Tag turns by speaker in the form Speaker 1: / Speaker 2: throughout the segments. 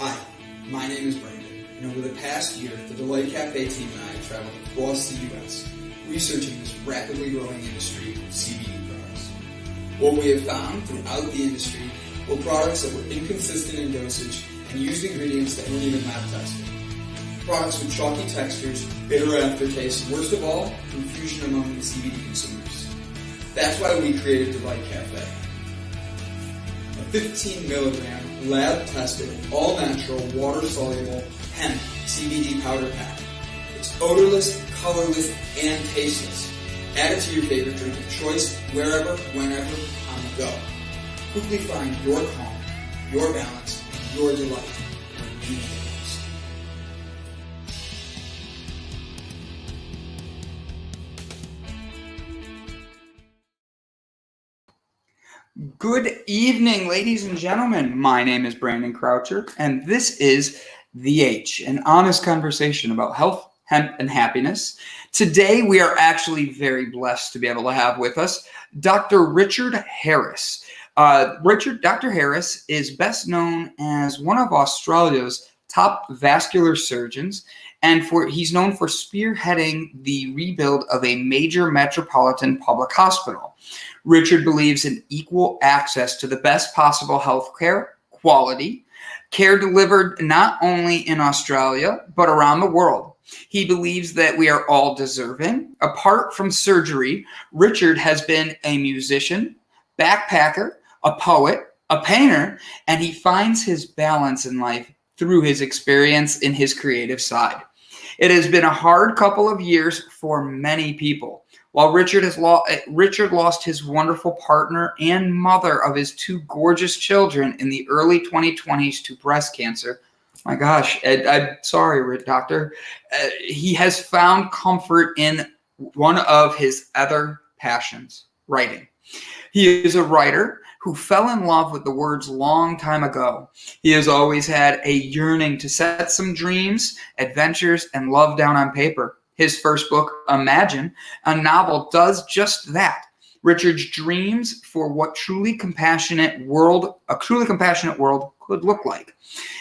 Speaker 1: Hi, my name is Brandon, and over the past year, the Delight Cafe team and I have traveled across the U.S. researching this rapidly growing industry of CBD products. What we have found throughout the industry were products that were inconsistent in dosage and used ingredients that weren't even lab tested. Products with chalky textures, bitter aftertaste, and worst of all, confusion among the CBD consumers. That's why we created Delight Cafe. A 15 milligram lab-tested, all-natural, water-soluble hemp CBD powder pack. It's odorless, colorless, and tasteless. Add it to your favorite drink of choice, wherever, whenever, on the go. Quickly find your calm, your balance, and your delight when you need it most. Good evening, ladies and gentlemen. My name is Brandon Croucher, and this is The H, an honest conversation about health, hemp, and happiness. Today, we are actually very blessed to be able to have with us Dr. Richard Harris. Dr. Harris is best known as one of Australia's top vascular surgeons, and he's known for spearheading the rebuild of a major metropolitan public hospital. Richard believes in equal access to the best possible health care, quality, care delivered not only in Australia, but around the world. He believes that we are all deserving. Apart from surgery, Richard has been a musician, backpacker, a poet, a painter, and he finds his balance in life through his experience in his creative side. It has been a hard couple of years for many people. While Richard lost his wonderful partner and mother of his two gorgeous children in the early 2020s to breast cancer. My gosh, I'm sorry, doctor. He has found comfort in one of his other passions, writing. He is a writer who fell in love with the words long time ago. He has always had a yearning to set some dreams, adventures, and love down on paper. His first book, Imagine, a novel, does just that. Richard's dreams for what a truly compassionate world could look like,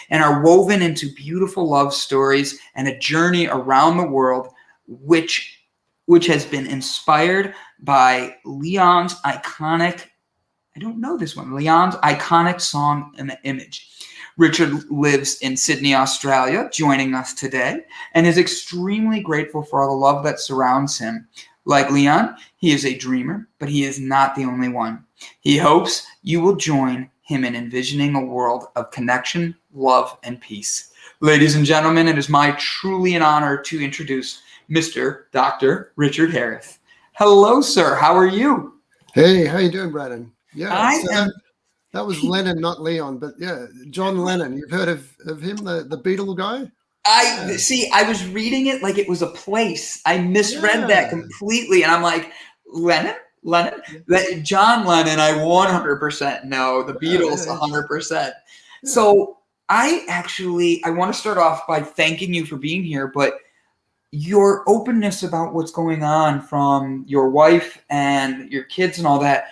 Speaker 1: and are woven into beautiful love stories and a journey around the world, which has been inspired by Leon's iconic song and image. Richard lives in Sydney, Australia, joining us today, and is extremely grateful for all the love that surrounds him. Like Leon, he is a dreamer, but he is not the only one. He hopes you will join him in envisioning a world of connection, love, and peace. Ladies and gentlemen, it is truly an honor to introduce Mr. Dr. Richard Harris. Hello, sir. How are you?
Speaker 2: Hey, how you doing, Brandon?
Speaker 1: Yeah,
Speaker 2: that was Lennon, not Leon, but yeah, John Lennon. You've heard of him, the Beatle guy?
Speaker 1: I was reading it like it was a place. I misread that completely, and I'm like, Lennon? John Lennon, I 100% know. The Beatles, 100%.
Speaker 2: Yeah.
Speaker 1: So I want to start off by thanking you for being here, but your openness about what's going on from your wife and your kids and all that,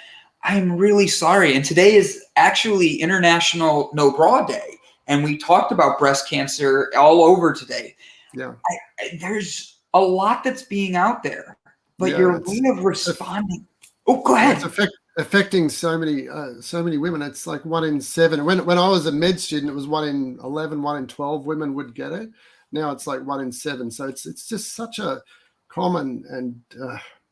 Speaker 1: I'm really sorry. And today is actually International No Bra Day. And we talked about breast cancer all over today.
Speaker 2: Yeah.
Speaker 1: There's a lot that's being out there, but your way of responding. Oh, go ahead.
Speaker 2: It's affecting so many women. It's like 1 in 7. When I was a med student, it was 1 in 11, 1 in 12 women would get it. Now it's like 1 in 7. So it's just such a common and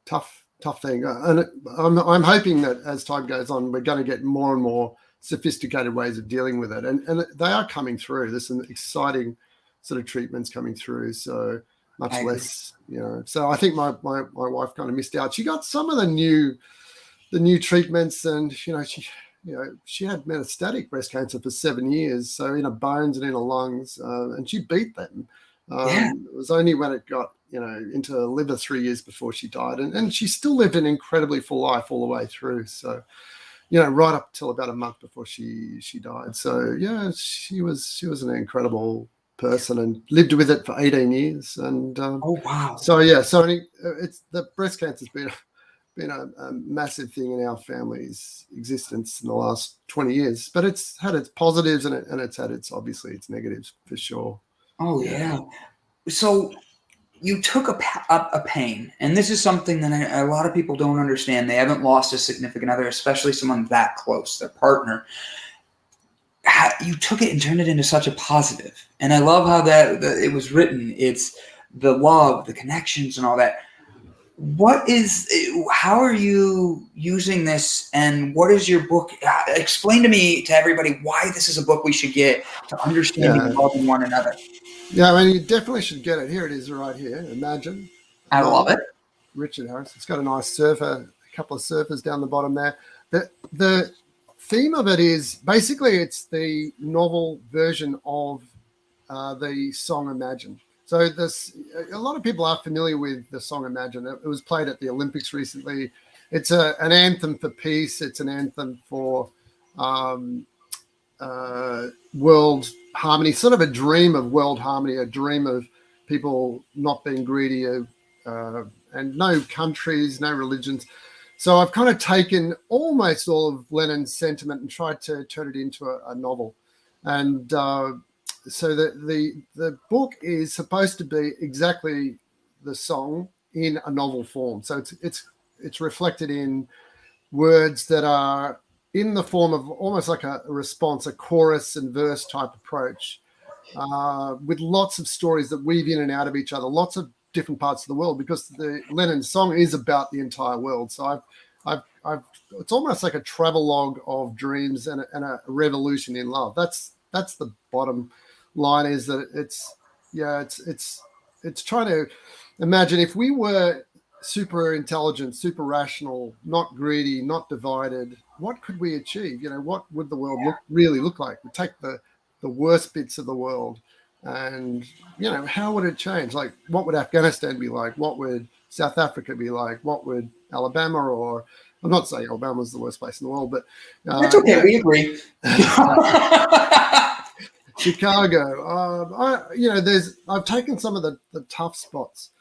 Speaker 2: tough thing. And I'm hoping that as time goes on, we're going to get more and more sophisticated ways of dealing with it. And they are coming through. There's some exciting sort of treatments coming through. So much less, So I think my wife kind of missed out. She got some of the new treatments, and she had metastatic breast cancer for 7 years. So in her bones and in her lungs, and she beat them. It was only when it got into her liver 3 years before she died, and she still lived an incredibly full life all the way through. So right up till about a month before she died. So yeah, she was an incredible person and lived with it for 18 years. And
Speaker 1: oh wow.
Speaker 2: So yeah, it's the breast cancer's been been a massive thing in our family's existence in the last 20 years. But it's had its positives and it's had its negatives for sure.
Speaker 1: Oh yeah. So you took a pain, and this is something that a lot of people don't understand. They haven't lost a significant other, especially someone that close, their partner. You took it and turned it into such a positive. And I love how that it was written. It's the love, the connections, and all that. How are you using this, and what is your book? Explain to me, to everybody, why this is a book we should get to understanding and loving one another.
Speaker 2: Yeah, I mean, you definitely should get it. Here it is right here. Imagine.
Speaker 1: I love it.
Speaker 2: Richard Harris. It's got a nice a couple of surfers down the bottom there. The theme of it is basically it's the novel version of the song Imagine. So a lot of people are familiar with the song Imagine. It was played at the Olympics recently. It's an anthem for peace. It's an anthem for world harmony, sort of a dream of world harmony, a dream of people not being greedy, and no countries, no religions. So I've kind of taken almost all of Lennon's sentiment and tried to turn it into a novel. And so the book is supposed to be exactly the song in a novel form. So it's reflected in words that are in the form of almost like a response, a chorus and verse type approach, with lots of stories that weave in and out of each other, lots of different parts of the world, because the Lennon song is about the entire world. So I've it's almost like a travelogue of dreams and a revolution in love. That's the bottom line, is that it's trying to imagine if we were super intelligent, super rational, not greedy, not divided, what could we achieve? What would the world really look like? We take the worst bits of the world, and how would it change? Like, what would Afghanistan be like? What would South Africa be like? What would Alabama, or I'm not saying Alabama's the worst place in the world, but
Speaker 1: it's okay. We agree.
Speaker 2: Chicago. I've taken some of the tough spots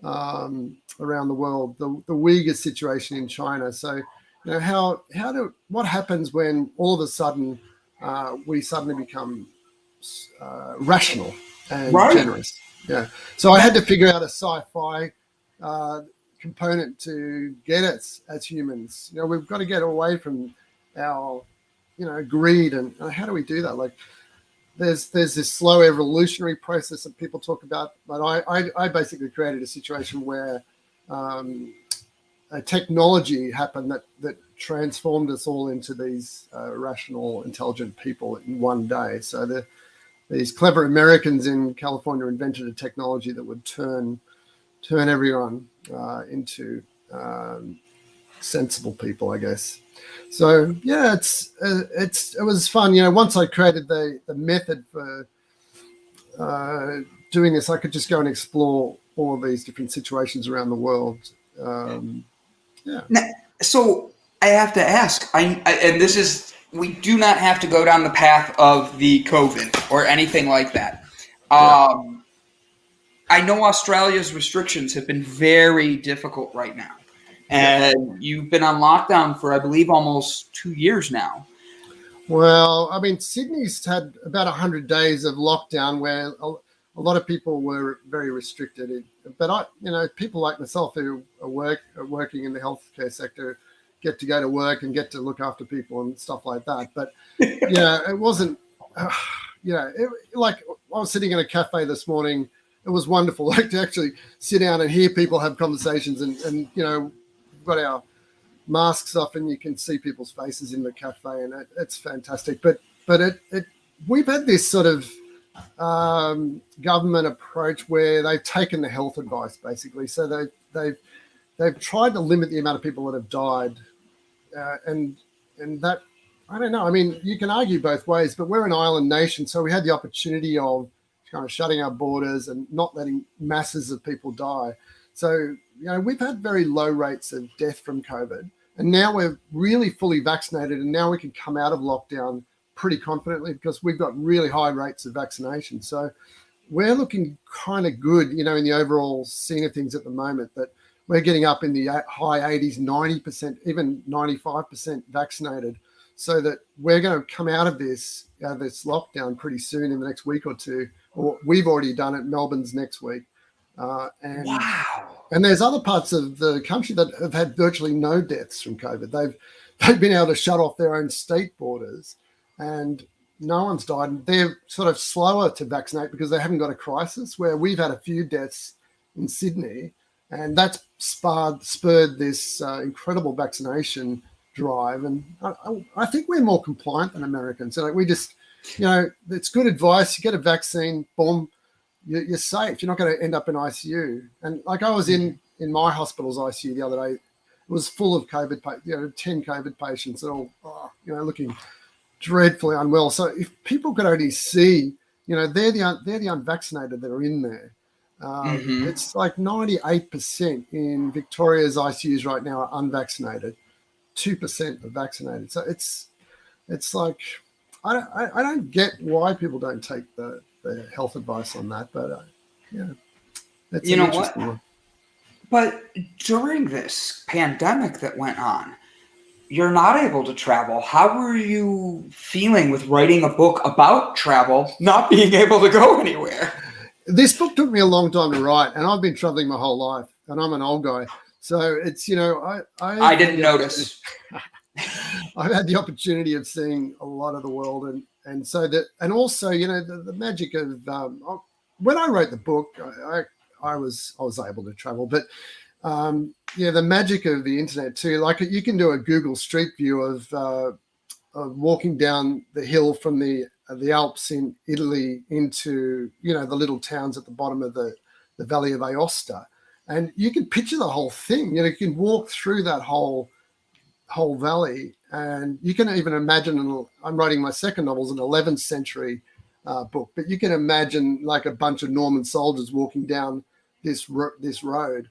Speaker 2: around the world, the Uyghur situation in China. So, what happens when all of a sudden we suddenly become rational and generous? Yeah. So I had to figure out a sci-fi component to get us as humans. We've got to get away from our, greed, and how do we do that? Like, there's this slow evolutionary process that people talk about, but I basically created a situation where a technology happened that transformed us all into these rational, intelligent people in one day. So these clever Americans in California invented a technology that would turn everyone into sensible people, I guess. So yeah, it was fun. Once I created the method for doing this, I could just go and explore all of these different situations around the world.
Speaker 1: Now, so I have to ask, and this is, we do not have to go down the path of the COVID or anything like that. I know Australia's restrictions have been very difficult right now. And you've been on lockdown for, I believe, almost 2 years now.
Speaker 2: Well, I mean, Sydney's had about 100 days of lockdown where a lot of people were very restricted. But people like myself who are working in the healthcare sector get to go to work and get to look after people and stuff like that. But it wasn't. Like, I was sitting in a cafe this morning. It was wonderful, like, to actually sit down and hear people have conversations, and we've got our masks off and you can see people's faces in the cafe, and it's fantastic. But we've had this sort of government approach where they've taken the health advice, basically. So they've tried to limit the amount of people that have died, and that, I don't know. I mean, you can argue both ways, but we're an island nation, so we had the opportunity of kind of shutting our borders and not letting masses of people die. So, we've had very low rates of death from COVID, and now we're really fully vaccinated, and now we can come out of lockdown pretty confidently because we've got really high rates of vaccination. So we're looking kind of good, in the overall scene of things at the moment, that we're getting up in the high 80s, 90%, even 95% vaccinated, so that we're going to come out of this lockdown pretty soon in the next week or two. Or we've already done it. Melbourne's next week.
Speaker 1: Wow.
Speaker 2: And there's other parts of the country that have had virtually no deaths from COVID. They've been able to shut off their own state borders, and no one's died. And they're sort of slower to vaccinate because they haven't got a crisis, where we've had a few deaths in Sydney, and that's spurred this incredible vaccination drive. And I think we're more compliant than Americans. So we just, it's good advice. You get a vaccine, boom, you're safe. You're not going to end up in ICU. And like I was in my hospital's ICU the other day. It was full of COVID, 10 COVID patients, and all, looking dreadfully unwell. So if people could only see, they're the unvaccinated that are in there. It's like 98% in Victoria's ICUs right now are unvaccinated. 2% are vaccinated. So it's like I don't get why people don't take the health advice on that, but it's an interesting one.
Speaker 1: But during this pandemic that went on, you're not able to travel. How were you feeling with writing a book about travel, not being able to go anywhere?
Speaker 2: This book took me a long time to write, and I've been traveling my whole life, and I'm an old guy. So it's,
Speaker 1: I didn't notice.
Speaker 2: I've had the opportunity of seeing a lot of the world, and so that, and also, the magic of when I wrote the book, I was able to travel, but the magic of the internet too. Like you can do a Google Street View of walking down the hill from the Alps in Italy into the little towns at the bottom of the Valley of Aosta, and you can picture the whole thing. You can walk through that whole valley, and you can even imagine. I'm writing my second novel, an 11th century book, but you can imagine like a bunch of Norman soldiers walking down this road.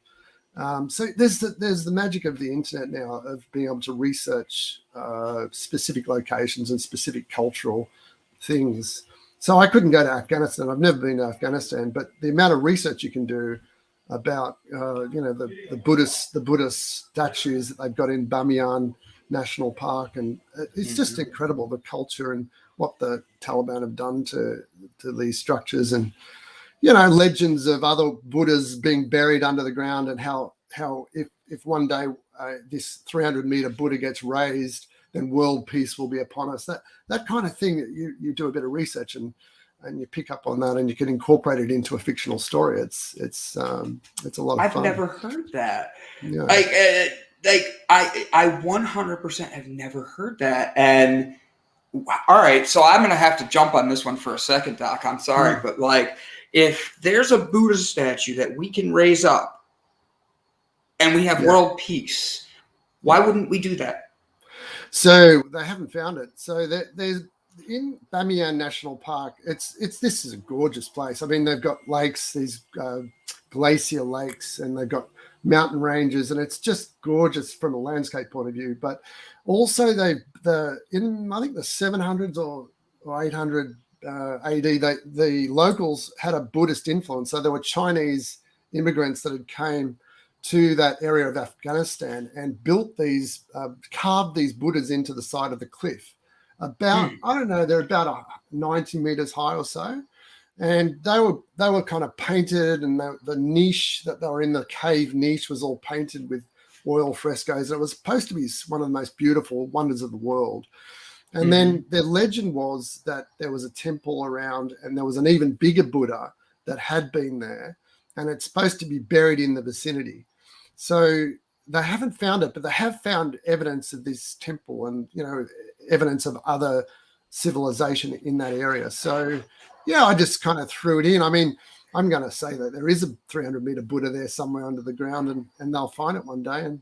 Speaker 2: So there's the magic of the internet now, of being able to research specific locations and specific cultural things. So I couldn't go to Afghanistan. I've never been to Afghanistan, but the amount of research you can do about the Buddhist statues that they've got in Bamiyan National Park, and it's just incredible, the culture and what the Taliban have done to these structures, and legends of other Buddhas being buried under the ground, and how if one day this 300-meter Buddha gets raised, then world peace will be upon us. That kind of thing, that you do a bit of research and you pick up on that, and you can incorporate it into a fictional story. It's a lot of fun.
Speaker 1: I've never heard that.
Speaker 2: Yeah.
Speaker 1: I 100% have never heard that. And all right, so I'm gonna have to jump on this one for a second, Doc. I'm sorry, but if there's a Buddha statue that we can raise up and we have world peace, why wouldn't we do that?
Speaker 2: So they haven't found it. So there's in Bamiyan National Park. This is a gorgeous place. I mean, they've got lakes, these glacier lakes, and they've got mountain ranges, and it's just gorgeous from a landscape point of view. But also in I think the 700s or 800 AD, the locals had a Buddhist influence. So there were Chinese immigrants that had came to that area of Afghanistan and built these, carved these Buddhas into the side of the cliff. About, I don't know, they're about 90 meters high or so. And they were kind of painted, and the niche that they were in, the cave niche, was all painted with oil frescoes. And it was supposed to be one of the most beautiful wonders of the world. And then the legend was that there was a temple around, and there was an even bigger Buddha that had been there, and it's supposed to be buried in the vicinity. So they haven't found it, but they have found evidence of this temple, and evidence of other civilization in that area. So I just kind of threw it in. I mean, I'm going to say that there is a 300-meter Buddha there somewhere under the ground, and they'll find it one day. And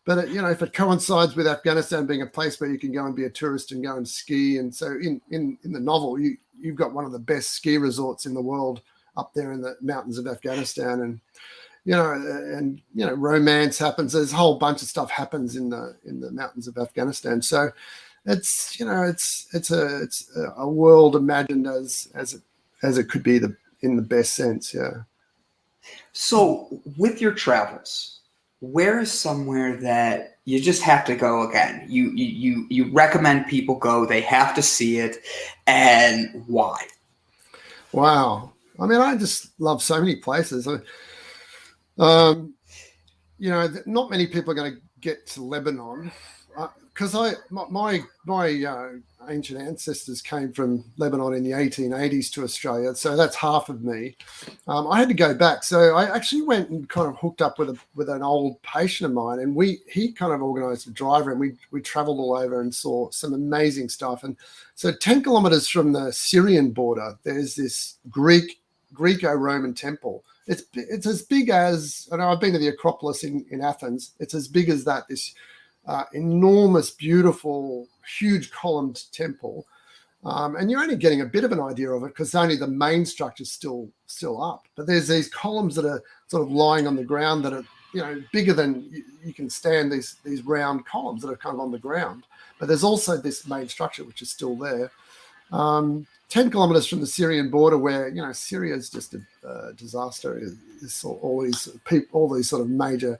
Speaker 2: but if it coincides with Afghanistan being a place where you can go and be a tourist and go and ski, and so in the novel, you've got one of the best ski resorts in the world up there in the mountains of Afghanistan, and romance happens. There's a whole bunch of stuff happens in the mountains of Afghanistan. So it's a world imagined as it could be in the best sense. Yeah.
Speaker 1: So with your travels, where is somewhere that you just have to go again? You recommend people go, they have to see it, and why?
Speaker 2: Wow. I mean, I just love so many places. Um, not many people are going to get to Lebanon because my ancient ancestors came from Lebanon in the 1880s to Australia, so that's half of me. I had to go back, so I actually went and kind of hooked up with an old patient of mine, and he kind of organised a driver, and we travelled all over and saw some amazing stuff. And so 10 kilometres from the Syrian border, there's this Greco-Roman temple. It's as big as, I know I've been to the Acropolis in Athens. It's as big as that, this enormous, beautiful, huge columned temple. And you're only getting a bit of an idea of it because only the main structure is still up. But there's these columns that are sort of lying on the ground that are, bigger than you can stand, these round columns that are kind of on the ground. But there's also this main structure, which is still there. 10 kilometers from the Syrian border, where Syria is just a disaster. It's all these sort of major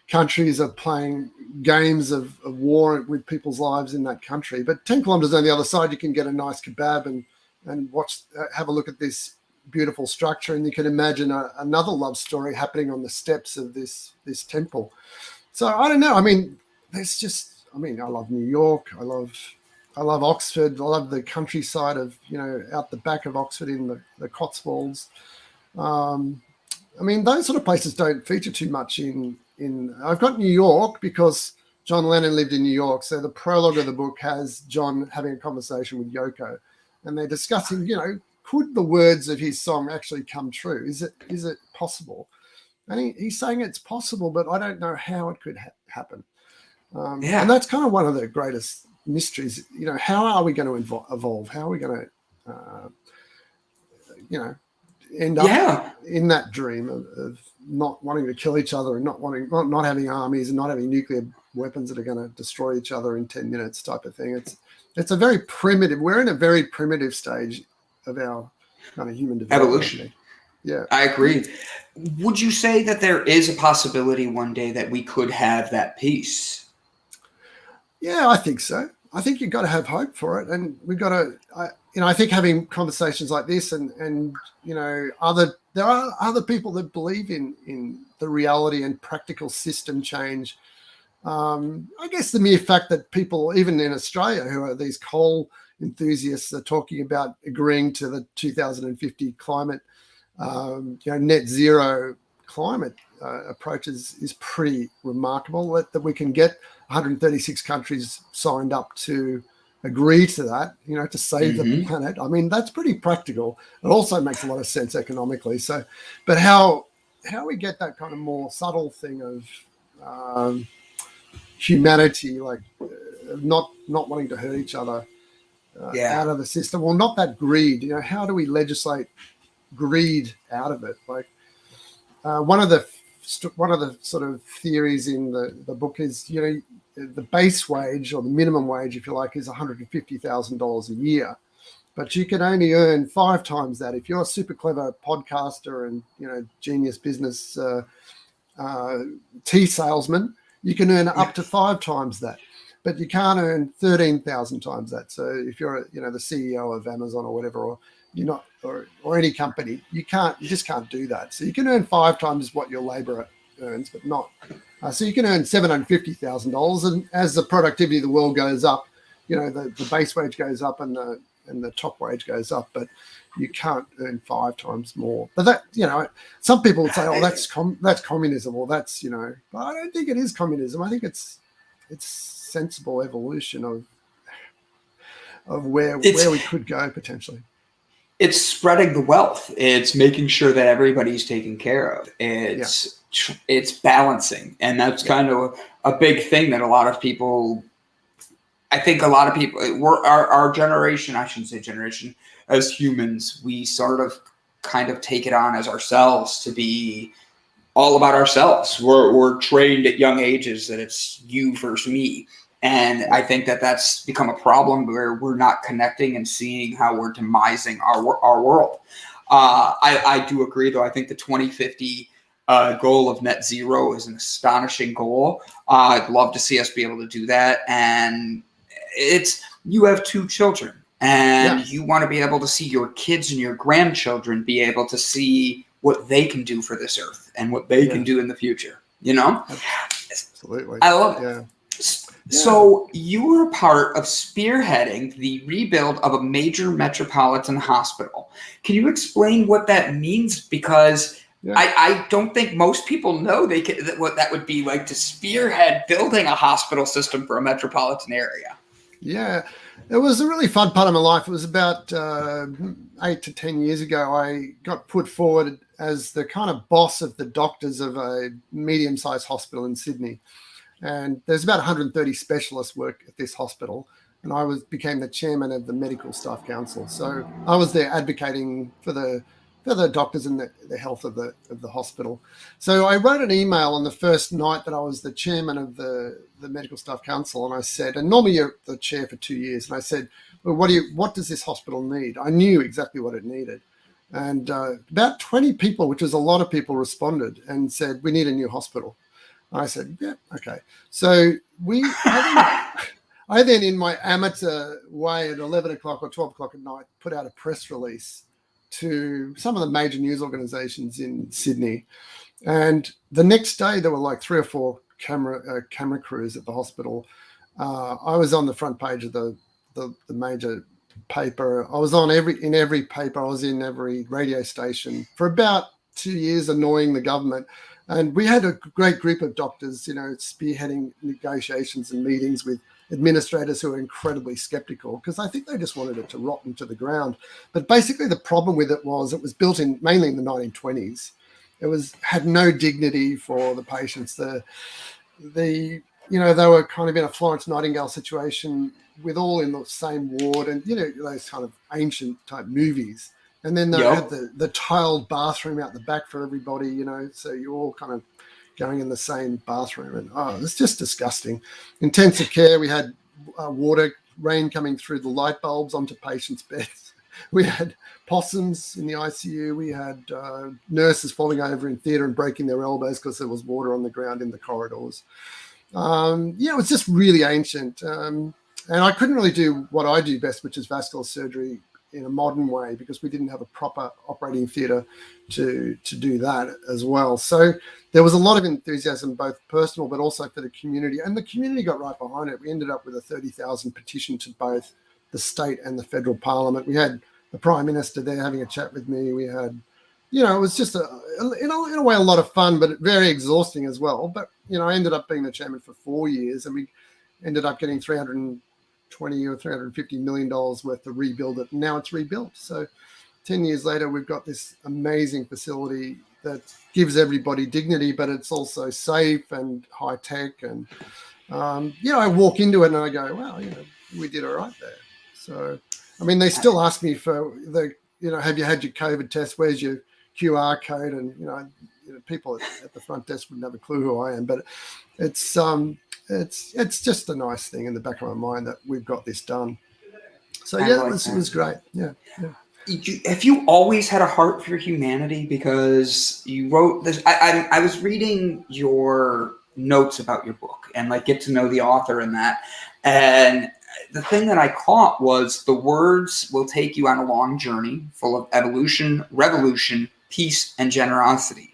Speaker 2: countries are playing games of war with people's lives in that country. But 10 kilometers on the other side, you can get a nice kebab and have a look at this beautiful structure, and you can imagine another love story happening on the steps of this temple. So I don't know. I mean, I love New York. I love Oxford. I love the countryside of, out the back of Oxford in the Cotswolds. Those sort of places don't feature too much in I've got New York because John Lennon lived in New York. So the prologue of the book has John having a conversation with Yoko, and they're discussing, could the words of his song actually come true? Is it possible? And he's saying it's possible, but I don't know how it could happen. And that's kind of one of the greatest mysteries. How are we going to evolve? How are we going to, end up in that dream of not wanting to kill each other and not having armies and not having nuclear weapons that are going to destroy each other in 10 minutes type of thing. It's a very primitive. We're in a very primitive stage of our kind of human development.
Speaker 1: Evolution.
Speaker 2: Yeah,
Speaker 1: I agree. Would you say that there is a possibility one day that we could have that peace?
Speaker 2: Yeah, I think so. I think you've got to have hope for it, and we've got to. I think having conversations like this, and there are other people that believe in the reality and practical system change. I guess the mere fact that people, even in Australia, who are these coal enthusiasts, are talking about agreeing to the 2050 climate, net zero climate approach is pretty remarkable. That we can get 136 countries signed up to agree to that, to save the planet. I mean, that's pretty practical. It also makes a lot of sense economically. So, but how we get that kind of more subtle thing of humanity, like not wanting to hurt each other out of the system, or not that greed. How do we legislate greed out of it? Like one of the sort of theories in the book is, the base wage, or the minimum wage, if you like, is $150,000 a year, but you can only earn 5 times that if you're a super clever podcaster and genius business tea salesman. You can earn up to 5 times that, but you can't earn 13,000 times that. So if you're the CEO of Amazon or whatever, or you're not, or any company, you just can't do that. So you can earn 5 times what your labourer earns, but not. So you can earn $750,000, and as the productivity of the world goes up, the base wage goes up and the top wage goes up, but you can't earn 5 times more. But that, some people would say, oh, that's communism, or that's, but I don't think it is communism. I think it's sensible evolution of where we could go potentially.
Speaker 1: It's spreading the wealth. It's making sure that everybody's taken care of. It's balancing, and that's kind of a big thing that a lot of people. I think a lot of people, our generation, I shouldn't say generation, as humans, we sort of kind of take it on as ourselves to be all about ourselves. We're trained at young ages that it's you versus me. And I think that that's become a problem where we're not connecting and seeing how we're demising our world. I do agree, though. I think the 2050 goal of net zero is an astonishing goal. I'd love to see us be able to do that. And you have 2 children, and you want to be able to see your kids and your grandchildren be able to see what they can do for this earth and what they can do in the future.
Speaker 2: Absolutely.
Speaker 1: I love it. So you were a part of spearheading the rebuild of a major metropolitan hospital. Can you explain what that means? Because I don't think most people know what that would be like to spearhead building a hospital system for a metropolitan area.
Speaker 2: Yeah, it was a really fun part of my life. It was about 8 to 10 years ago. I got put forward as the kind of boss of the doctors of a medium-sized hospital in Sydney. And there's about 130 specialists work at this hospital. And I became the chairman of the Medical Staff Council. So I was there advocating for the doctors and the health of the hospital. So I wrote an email on the first night that I was the chairman of the Medical Staff Council, and I said, and normally you're the chair for 2 years, and I said, well, what does this hospital need? I knew exactly what it needed. And about 20 people, which was a lot of people, responded and said, we need a new hospital. And I said, yeah, okay. So I then, in my amateur way, at 11 o'clock or 12 o'clock at night, put out a press release to some of the major news organizations in Sydney. And the next day, there were like 3 or 4 camera crews at the hospital. I was on the front page of the major paper. I was in every paper. I was in every radio station for about 2 years, annoying the government. And we had a great group of doctors, spearheading negotiations and meetings with administrators who are incredibly skeptical, because I think they just wanted it to rot into the ground. But basically the problem with it was built mainly in the 1920s. It had no dignity for the patients. They were kind of in a Florence Nightingale situation, with all in the same ward, and those kind of ancient type movies. And then they had the tiled bathroom out the back for everybody, so you're all kind of going in the same bathroom. And it's just disgusting. Intensive care, we had rain coming through the light bulbs onto patients' beds. We had possums in the ICU. We had nurses falling over in theatre and breaking their elbows because there was water on the ground in the corridors. It was just really ancient. And I couldn't really do what I do best, which is vascular surgery in a modern way, because we didn't have a proper operating theatre to do that as well. So there was a lot of enthusiasm, both personal but also for the community, and the community got right behind it. We ended up with a 30,000 petition to both the state and the federal parliament. We had the Prime Minister there having a chat with me. We had, it was just in a way a lot of fun, but very exhausting as well. But I ended up being the chairman for 4 years, and we ended up getting $320 or $350 million worth to rebuild it. And now it's rebuilt. So 10 years later, we've got this amazing facility that gives everybody dignity, but it's also safe and high tech. And, I walk into it and I go, wow, we did all right there. So, I mean, they still ask me for have you had your COVID test? Where's your QR code? And, people at the front desk wouldn't have a clue who I am, but it's just a nice thing in the back of my mind that we've got this done. So it was great. Yeah.
Speaker 1: Have you always had a heart for humanity? Because you wrote this. I was reading your notes about your book and get to know the author in that. And the thing that I caught was the words will take you on a long journey full of evolution, revolution, peace, and generosity.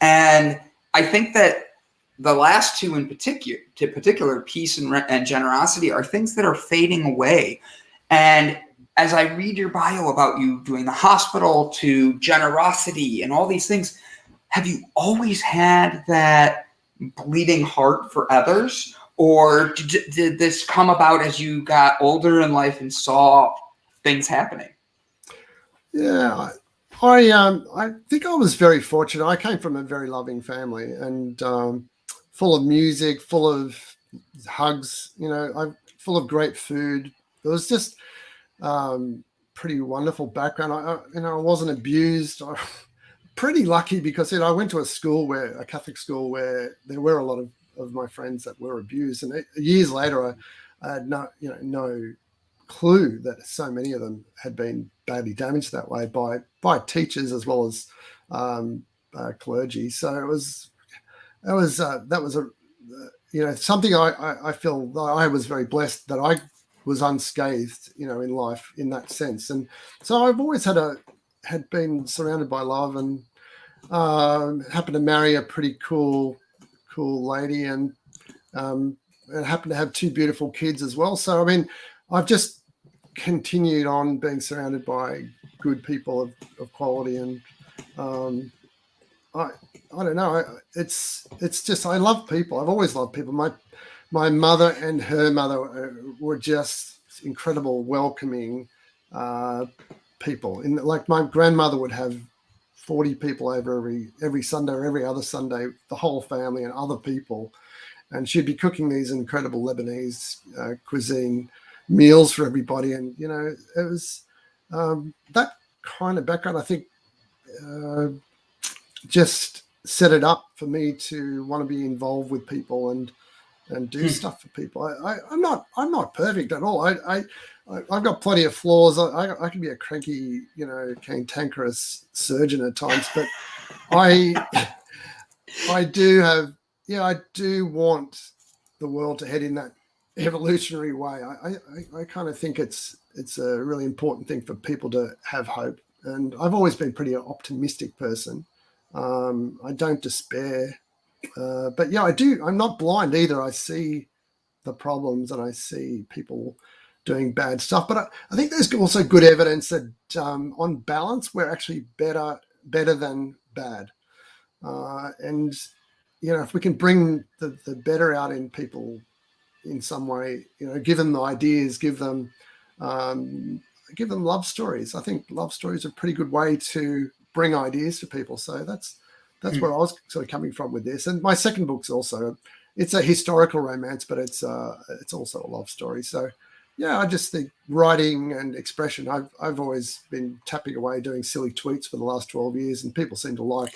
Speaker 1: And I think that the last two in particular, peace and generosity, are things that are fading away. And as I read your bio about you doing the hospital to generosity and all these things, have you always had that bleeding heart for others? Or did this come about as you got older in life and saw things happening?
Speaker 2: Yeah, I think I was very fortunate. I came from a very loving family, and full of music, full of hugs, full of great food. It was just pretty wonderful background. I wasn't abused. Pretty lucky, because I went to a Catholic school where there were a lot of my friends that were abused, and years later I had no clue that so many of them had been badly damaged that way by teachers as well as clergy. So that was something I feel that I was very blessed that I was unscathed, in life in that sense. And so I've always had been surrounded by love, and happened to marry a pretty cool lady, and happened to have two beautiful kids as well. So, I mean, I've just continued on being surrounded by good people of quality, and I don't know. It's just, I love people. I've always loved people. My mother and her mother were just incredible, welcoming people. Like my grandmother would have 40 people over every Sunday or every other Sunday, the whole family and other people. And she'd be cooking these incredible Lebanese cuisine meals for everybody. And, it was that kind of background, I think, just set it up for me to want to be involved with people and do stuff for people. I'm not perfect at all. I've got plenty of flaws. I can be a cranky, cantankerous surgeon at times, but I do want the world to head in that evolutionary way. I kind of think it's a really important thing for people to have hope. And I've always been a pretty optimistic person. I don't despair. But yeah, I do. I'm not blind either. I see the problems and I see people doing bad stuff. But I think there's also good evidence that on balance, we're actually better than bad. And, if we can bring the better out in people in some way, give them the ideas, give them love stories. I think love stories are a pretty good way to bring ideas to people. So that's where I was sort of coming from with this. And my second book's also, it's a historical romance, but it's also a love story. So yeah, I just think writing and expression, I've always been tapping away doing silly tweets for the last 12 years, and people seem to like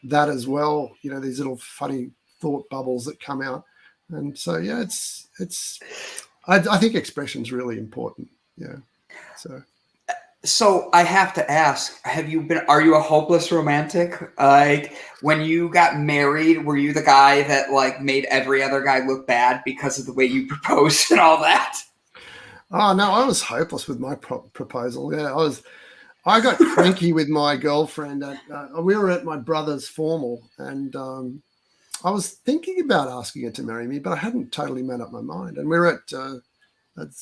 Speaker 2: that as well. These little funny thought bubbles that come out. And so, yeah, I think expression's really important. Yeah.
Speaker 1: So I have to ask, are you a hopeless romantic? Like, when you got married, were you the guy that like made every other guy look bad because of the way you proposed and all that?
Speaker 2: Oh no, I was hopeless with my proposal. Yeah, I got cranky with my girlfriend. We were at my brother's formal, and I was thinking about asking her to marry me, but I hadn't totally made up my mind. And we were at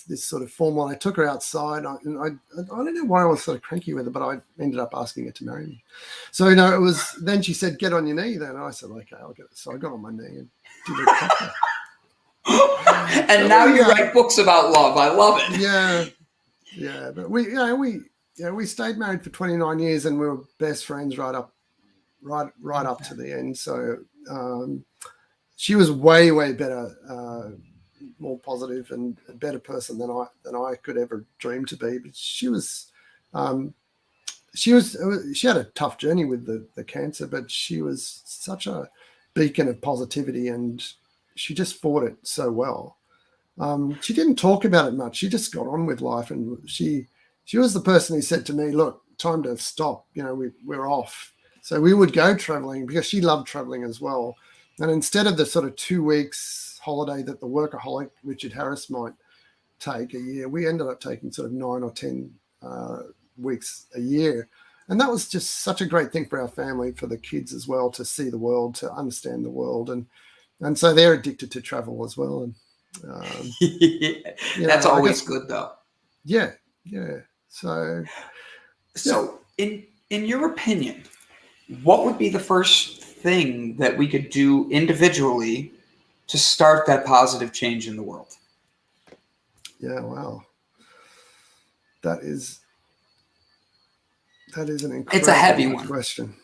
Speaker 2: this sort of formal. I took her outside. I don't know why I was sort of cranky with her, but I ended up asking her to marry me. So, it was, then she said, "Get on your knee." Then and I said, "Okay, I'll get it." So I got on my knee and did it.
Speaker 1: And so now you write books about love. I love it.
Speaker 2: Yeah. But we stayed married for 29 years, and we were best friends right up to the end. So she was way better, more positive and a better person than I could ever dream to be. But she had a tough journey with the cancer, but she was such a beacon of positivity, and she just fought it so well. She didn't talk about it much. She just got on with life, and she was the person who said to me, "Look, time to stop. We're off." So we would go traveling because she loved traveling as well. And instead of the sort of 2 weeks holiday that the workaholic Richard Harris might take a year, we ended up taking sort of 9 or 10 weeks a year. And that was just such a great thing for our family, for the kids as well, to see the world, to understand the world. And so they're addicted to travel as well. And
Speaker 1: that's always good, though.
Speaker 2: Yeah. So
Speaker 1: in your opinion, what would be the first thing that we could do individually to start that positive change in the world?
Speaker 2: Yeah, wow. That is an incredible
Speaker 1: it's a heavy one.
Speaker 2: Question.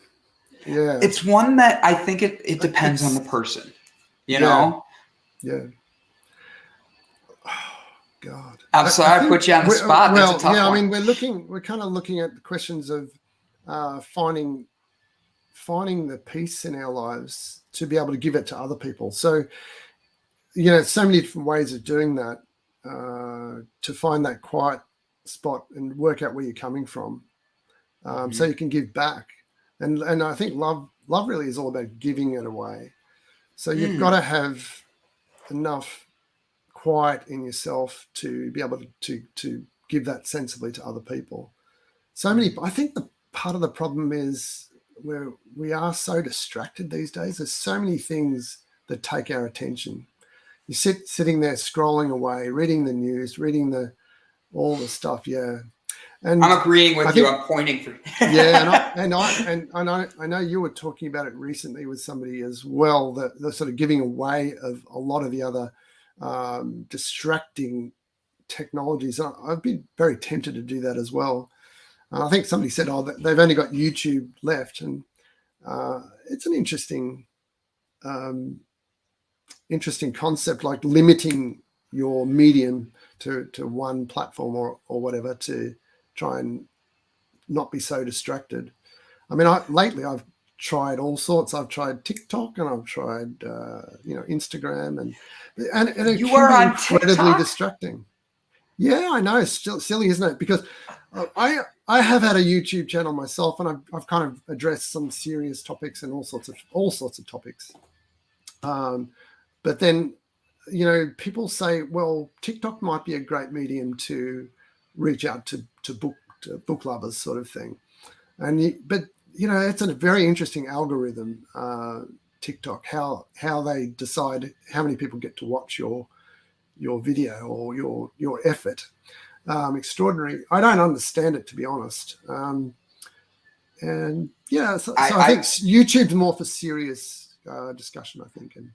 Speaker 2: Yeah.
Speaker 1: It's one that I think it depends on the person, you know?
Speaker 2: Yeah. Oh, God.
Speaker 1: I'm sorry I put you on the spot.
Speaker 2: Well,
Speaker 1: that's a tough one.
Speaker 2: I mean, we're kind of looking at the questions of finding the peace in our lives to be able to give it to other people. So, so many different ways of doing that. to find that quiet spot and work out where you're coming from, so you can give back. And I think love really is all about giving it away. So you've got to have enough quiet in yourself to be able to give that sensibly to other people. I think the part of the problem is we are so distracted these days. There's so many things that take our attention. You sitting there scrolling away, reading the news, reading all the stuff. Yeah. And
Speaker 1: I'm agreeing with you. I'm pointing for.
Speaker 2: Yeah, and I know you were talking about it recently with somebody as well. The sort of giving away of a lot of the other distracting technologies. I've been very tempted to do that as well. I think somebody said, "Oh, they've only got YouTube left," and it's an interesting concept, like limiting your medium to one platform or whatever to try and not be so distracted. I mean, lately I've tried all sorts. I've tried TikTok and I've tried Instagram and it
Speaker 1: You
Speaker 2: can
Speaker 1: are
Speaker 2: be
Speaker 1: on
Speaker 2: incredibly
Speaker 1: TikTok?
Speaker 2: distracting. Yeah, I know. It's still silly, isn't it? Because I have had a YouTube channel myself, and I've kind of addressed some serious topics and all sorts of topics. But then, people say, well, TikTok might be a great medium to reach out to book lovers, sort of thing. But it's a very interesting algorithm, TikTok, how they decide how many people get to watch your video or your effort. Extraordinary. I don't understand it, to be honest. So I think YouTube's more for serious discussion, I think. And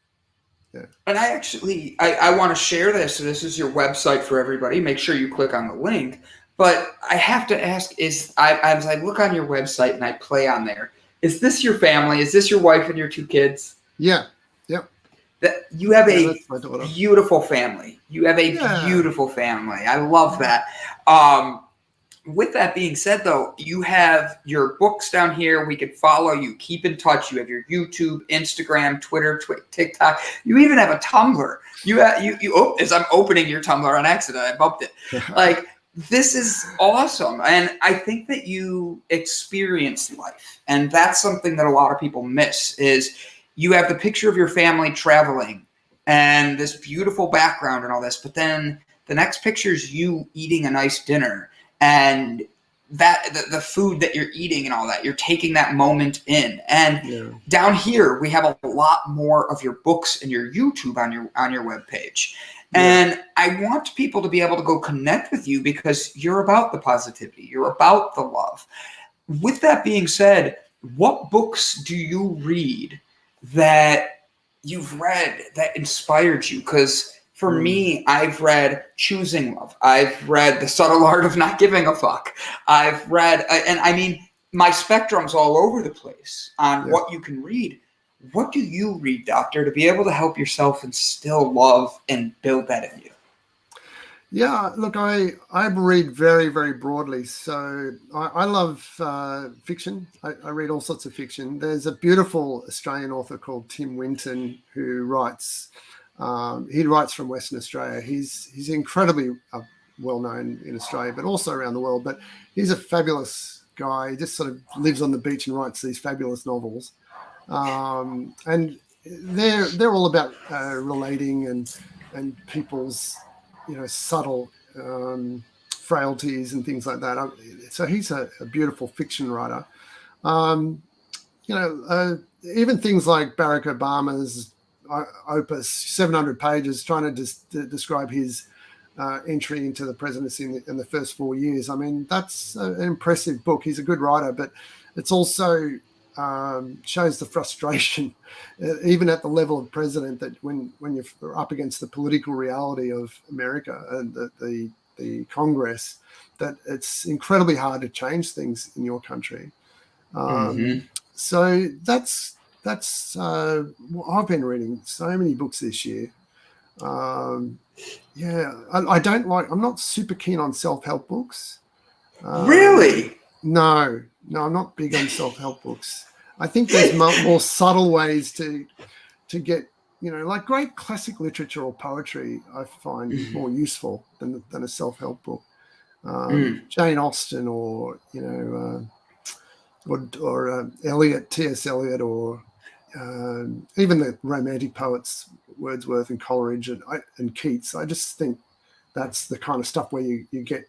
Speaker 2: yeah.
Speaker 1: And I want to share this. So this is your website for everybody. Make sure you click on the link. But I have to ask, as I look on your website and I play on there, is this your family? Is this your wife and your 2 kids?
Speaker 2: Yeah. Yep.
Speaker 1: That you have a
Speaker 2: beautiful
Speaker 1: family. You have a beautiful family. I love that. With that being said, though, you have your books down here. We can follow you, keep in touch. You have your YouTube, Instagram, Twitter, TikTok. You even have a Tumblr. As I'm opening your Tumblr on accident, I bumped it. This is awesome. And I think that you experience life. And that's something that a lot of people miss is you have the picture of your family traveling and this beautiful background and all this. But then the next picture is you eating a nice dinner and the food that you're eating and all that. You're taking that moment in. And down here, we have a lot more of your books and your YouTube on your webpage. And I want people to be able to go connect with you because you're about the positivity. You're about the love. With that being said, what books do you read that you've read that inspired you? Because for me, I've read Choosing Love. I've read The Subtle Art of Not Giving a Fuck. I've read, and I mean, my spectrum's all over the place on what you can read. What do you read, Doctor, to be able to help yourself instill love and build that in you?
Speaker 2: Yeah, look, I read very, very broadly. So I love fiction. I read all sorts of fiction. There's a beautiful Australian author called Tim Winton who writes. He writes from Western Australia. He's incredibly well known in Australia, but also around the world. But he's a fabulous guy. He just sort of lives on the beach and writes these fabulous novels. And they're all about relating and people's subtle frailties and things like that. So he's a beautiful fiction writer. Even things like Barack Obama's opus, 700 pages, trying to describe his entry into the presidency in the first 4 years. I mean, that's an impressive book. He's a good writer, but it's also shows the frustration, even at the level of president, that when you're up against the political reality of America and the Congress, that it's incredibly hard to change things in your country. So that's I've been reading so many books this year. I'm not super keen on self-help books.
Speaker 1: Really?
Speaker 2: No, I'm not big on self-help books. I think there's more subtle ways to get like great classic literature or poetry, I find more useful than a self-help book. Jane Austen, or Eliot, T.S. Eliot, or even the romantic poets Wordsworth and Coleridge and Keats. I just think that's the kind of stuff where you get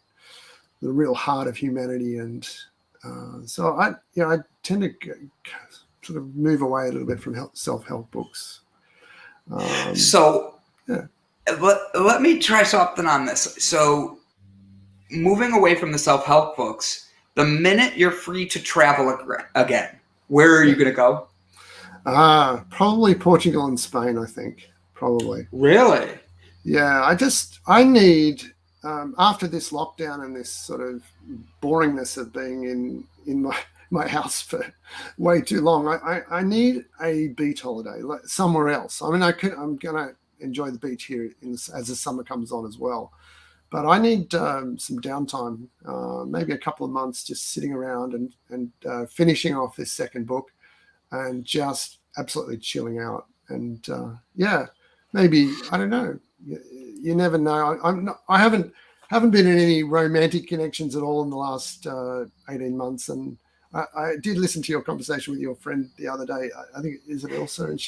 Speaker 2: the real heart of humanity, and so I tend to sort of move away a little bit from self-help books.
Speaker 1: Let me try something on this. So moving away from the self-help books, the minute you're free to travel again, where are you going to go?
Speaker 2: Probably Portugal and Spain, I think. Probably.
Speaker 1: Really?
Speaker 2: Yeah, I need, after this lockdown and this sort of boringness of being in my house for way too long, I need a beach holiday, like somewhere else. I mean, I'm going to enjoy the beach here as the summer comes on as well. But I need some downtime, maybe a couple of months, just sitting around and finishing off this second book and just absolutely chilling out. And maybe, I don't know. You never know. I haven't been in any romantic connections at all in the last 18 months. And I did listen to your conversation with your friend the other day. I think, is it Elsa? And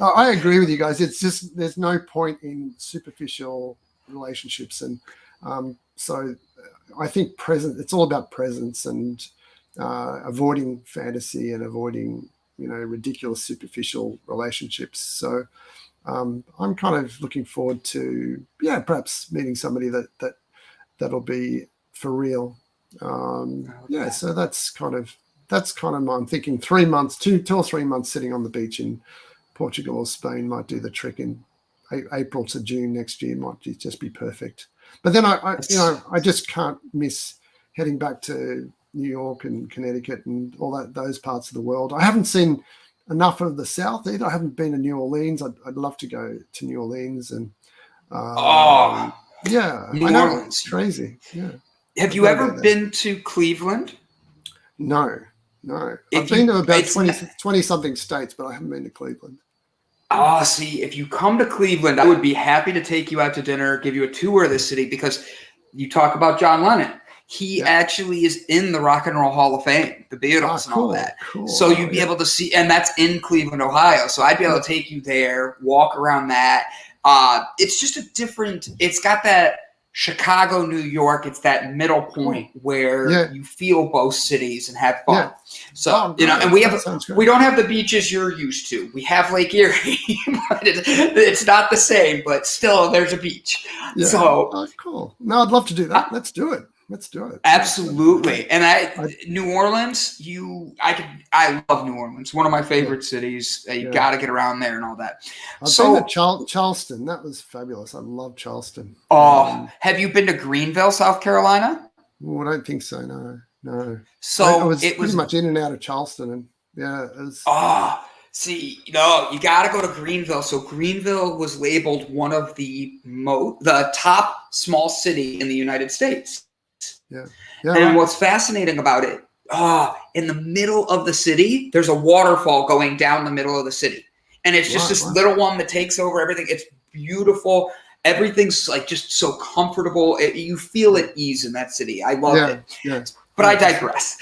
Speaker 2: I agree with you guys. It's just, there's no point in superficial relationships. And so I think it's all about presence and avoiding fantasy and avoiding, ridiculous superficial relationships. So I'm kind of looking forward to, perhaps meeting somebody that'll be for real. So that's kind of I'm thinking 3 months, 2 or 3 months sitting on the beach in Portugal or Spain might do the trick. In April to June next year might just be perfect. But then I just can't miss heading back to New York and Connecticut and all those parts of the world. I haven't seen enough of the South either. I haven't been to New Orleans. I'd love to go to New Orleans and
Speaker 1: New
Speaker 2: I know,
Speaker 1: Orleans.
Speaker 2: it's crazy. Yeah.
Speaker 1: Have you ever been to Cleveland?
Speaker 2: No. I've been to about 20 something states, but I haven't been to Cleveland.
Speaker 1: See, if you come to Cleveland, I would be happy to take you out to dinner, give you a tour of the city, because you talk about John Lennon. He actually is in the Rock and Roll Hall of Fame, the Beatles and all that.
Speaker 2: Cool.
Speaker 1: So you'd be able to see, and that's in Cleveland, Ohio. So I'd be able to take you there, walk around that. It's just it's got that Chicago, New York, it's that middle point where you feel both cities and have fun. Yeah. So, and we don't have the beaches you're used to. We have Lake Erie, but it's not the same, but still there's a beach. Yeah. So
Speaker 2: cool. No, I'd love to do that. Let's do it.
Speaker 1: Absolutely. And New Orleans, I love New Orleans. One of my favorite cities. You got to get around there and all that.
Speaker 2: I've been to Charleston. That was fabulous. I love Charleston.
Speaker 1: Have you been to Greenville, South Carolina?
Speaker 2: I don't think so. No.
Speaker 1: So
Speaker 2: I was pretty much in and out of Charleston, and it was.
Speaker 1: You got to go to Greenville. So Greenville was labeled one of the top small city in the United States.
Speaker 2: Yeah.
Speaker 1: And what's fascinating about it, in the middle of the city, there's a waterfall going down the middle of the city. And it's just this little one that takes over everything. It's beautiful. Everything's like just so comfortable. You feel at ease in that city. I love it.
Speaker 2: Yeah.
Speaker 1: But I digress.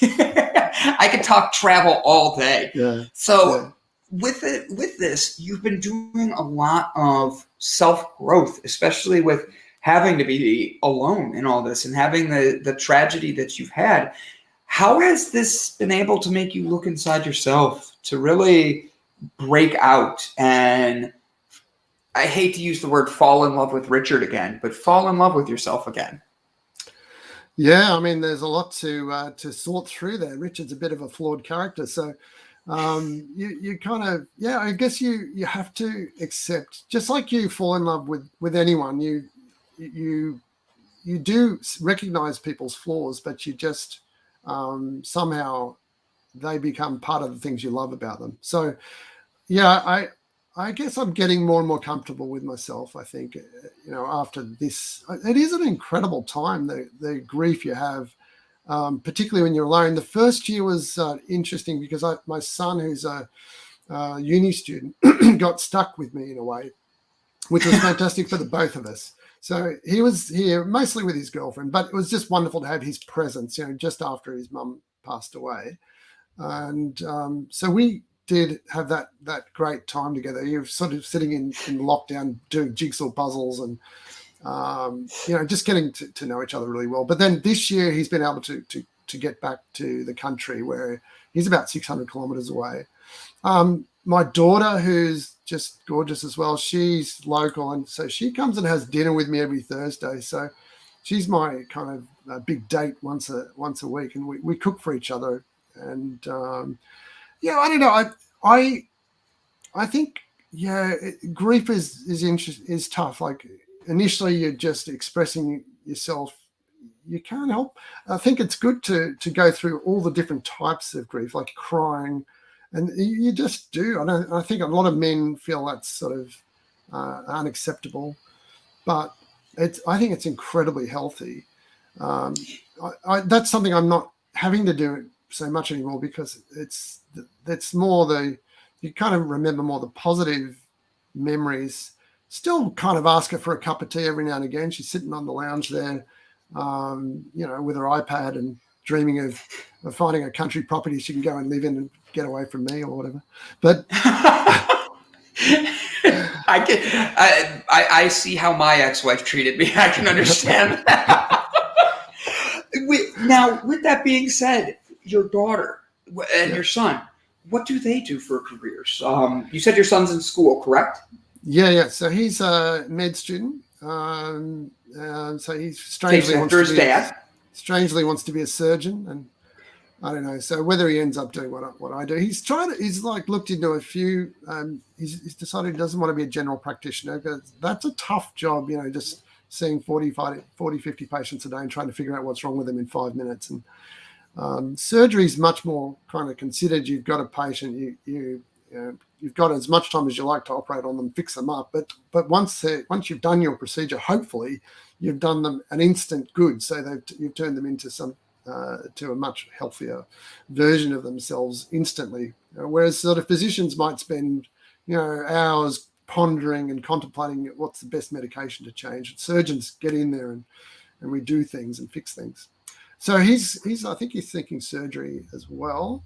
Speaker 1: I could talk travel all day.
Speaker 2: Yeah.
Speaker 1: So with this, you've been doing a lot of self-growth, especially with having to be alone in all this and having the tragedy that you've had. How has this been able to make you look inside yourself to really break out and, I hate to use the word fall in love with Richard again, but fall in love with yourself again?
Speaker 2: Yeah, I mean, there's a lot to sort through there. Richard's a bit of a flawed character. So you kind of, I guess you have to accept, just like you fall in love with anyone, you do recognize people's flaws, but you just somehow they become part of the things you love about them. So I guess I'm getting more and more comfortable with myself. I think after this, it is an incredible time, the grief you have, particularly when you're alone. The first year was interesting because my son, who's a uni student, got stuck with me in a way, which was fantastic for the both of us. So he was here mostly with his girlfriend, but it was just wonderful to have his presence, just after his mum passed away. And so we did have that great time together. You're sort of sitting in lockdown doing jigsaw puzzles and, just getting to know each other really well. But then this year he's been able to get back to the country where he's about 600 kilometres away. My daughter, who's just gorgeous as well, she's local, and so she comes and has dinner with me every Thursday. So she's my kind of big date once a week, and we cook for each other. And I don't know. I think grief is tough. Like initially, you're just expressing yourself. You can't help. I think it's good to go through all the different types of grief, like crying. And you just do. I think a lot of men feel that's sort of unacceptable, but I think it's incredibly healthy. That's something I'm not having to do so much anymore, because it's more you kind of remember more the positive memories. Still kind of ask her for a cup of tea every now and again. She's sitting on the lounge there, with her iPad and dreaming of finding a country property she can go and live in and get away from me or whatever. But
Speaker 1: I see how my ex-wife treated me. I can understand that. Now, with that being said, your daughter and your son, what do they do for careers? You said your son's in school, correct?
Speaker 2: Yeah. So he's a med student. So he strangely wants to be a surgeon, and I don't know. So whether he ends up doing what I do, he's looked into a few. He's decided he doesn't want to be a general practitioner, because that's a tough job. Just seeing 40, 50 patients a day and trying to figure out what's wrong with them in 5 minutes. And surgery is much more kind of considered. You've got a patient, you've got as much time as you like to operate on them, fix them up. But once you've done your procedure, hopefully you've done them an instant good. So you've turned them into to a much healthier version of themselves instantly. Whereas sort of physicians might spend, hours pondering and contemplating what's the best medication to change. Surgeons get in there and we do things and fix things. So I think he's thinking surgery as well.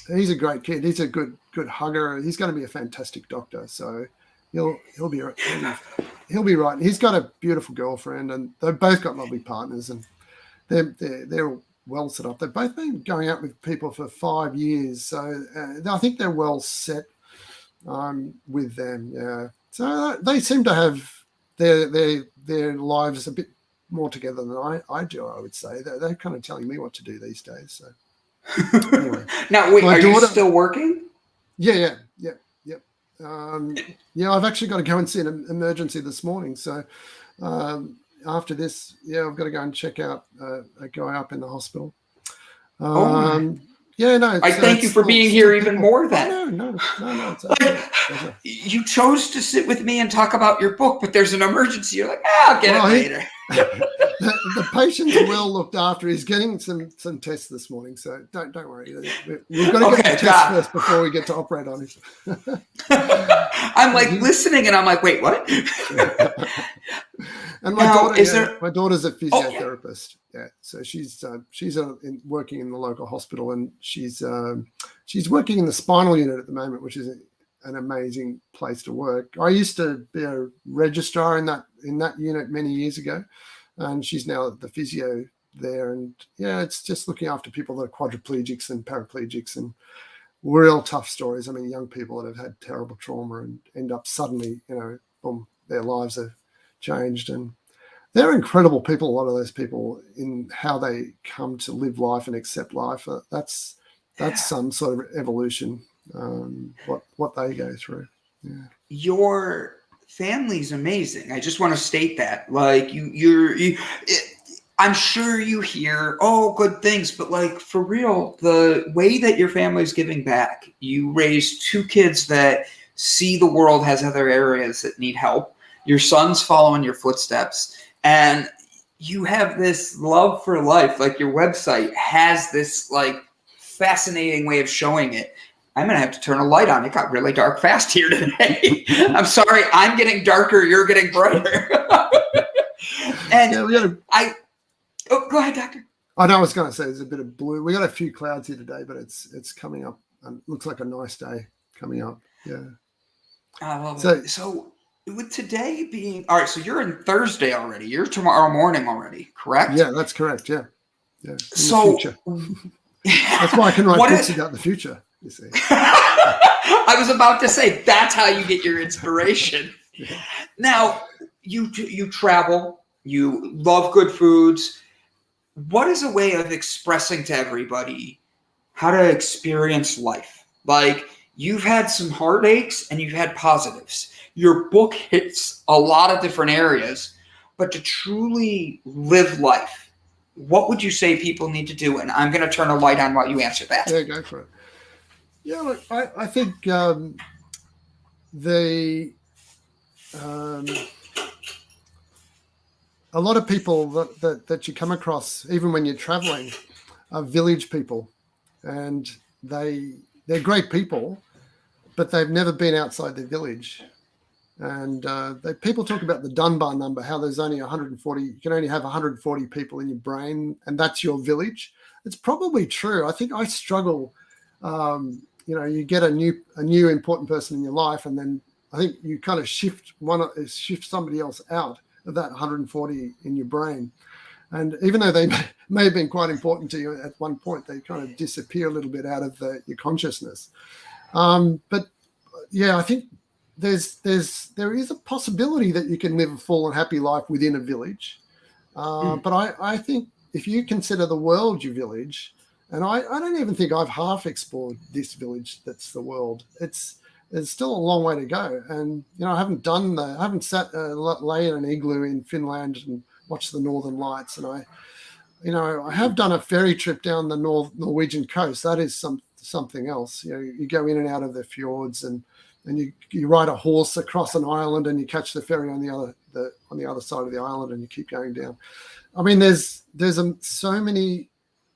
Speaker 2: He's a great kid. He's a good hugger. He's going to be a fantastic doctor. So he'll be right. He's got a beautiful girlfriend, and they've both got lovely partners, and they're well set up. They've both been going out with people for 5 years, so I think they're well set with them. Yeah. So they seem to have their lives a bit more together than I do. I would say they're kind of telling me what to do these days. So. Anyway.
Speaker 1: Now, wait, you still working?
Speaker 2: Yeah. I've actually got to go and see an emergency this morning. So after this, I've got to go and check out a guy up in the hospital. I
Speaker 1: thank you for being here even more then.
Speaker 2: No.
Speaker 1: You chose to sit with me and talk about your book, but there's an emergency. You're like, I'll get it later.
Speaker 2: The patient's well looked after. He's getting some tests this morning, so don't worry. We've got to get the test first before we get to operate on him.
Speaker 1: I'm like listening, and I'm like, wait, what?
Speaker 2: And my daughter's a physiotherapist. Yeah, so she's working in the local hospital, and she's working in the spinal unit at the moment, which is an amazing place to work. I used to be a registrar in that unit many years ago, and she's now the physio there. And it's just looking after people that are quadriplegics and paraplegics, and real tough stories. I mean, young people that have had terrible trauma and end up suddenly, boom, their lives have changed. And they're incredible people, a lot of those people, in how they come to live life and accept life. That's some sort of evolution, what they go through. Yeah.
Speaker 1: Your family's amazing. I just want to state that. Like I'm sure you hear, good things, but like for real, the way that your family's giving back, you raised 2 kids that see the world has other areas that need help. Your son's following your footsteps, and you have this love for life. Like your website has this like fascinating way of showing it. I'm going to have to turn a light on. It got really dark fast here today. I'm sorry. I'm getting darker. You're getting brighter. And
Speaker 2: yeah,
Speaker 1: go ahead, doctor.
Speaker 2: I know I was going to say there's a bit of blue. We got a few clouds here today, but it's coming up. Looks like a nice day coming up. Yeah.
Speaker 1: I love it. So with today being, all right, so you're in Thursday already. You're tomorrow morning already, correct?
Speaker 2: Yeah, that's correct. Yeah. Yeah.
Speaker 1: So
Speaker 2: the future. That's why I can write books about the future, you see.
Speaker 1: I was about to say, that's how you get your inspiration.
Speaker 2: Yeah.
Speaker 1: Now, you travel, you love good foods. What is a way of expressing to everybody how to experience life? Like, you've had some heartaches and you've had positives. Your book hits a lot of different areas, but to truly live life, what would you say people need to do? And I'm going to turn a light on while you answer that.
Speaker 2: Yeah, go for it. Yeah, look, I think a lot of people that you come across, even when you're traveling, are village people, and they're great people, but they've never been outside their village. And people talk about the Dunbar number, how there's only 140, you can only have 140 people in your brain, and that's your village. It's probably true. I think I struggle. You get a new important person in your life, and then I think you kind of shift somebody else out of that 140 in your brain. And even though they may have been quite important to you at one point, they kind of disappear a little bit out of your consciousness. But yeah, I think there is a possibility that you can live a full and happy life within a village. But I think if you consider the world your village, and I don't even think I've half explored this village that's the world. There's still a long way to go. And, I haven't sat lay in an igloo in Finland and watched the Northern Lights. And I have done a ferry trip down the Norwegian coast. That is something else. You go in and out of the fjords, and you ride a horse across an island, and you catch the ferry on the other side of the island, and you keep going down. I mean, there's so many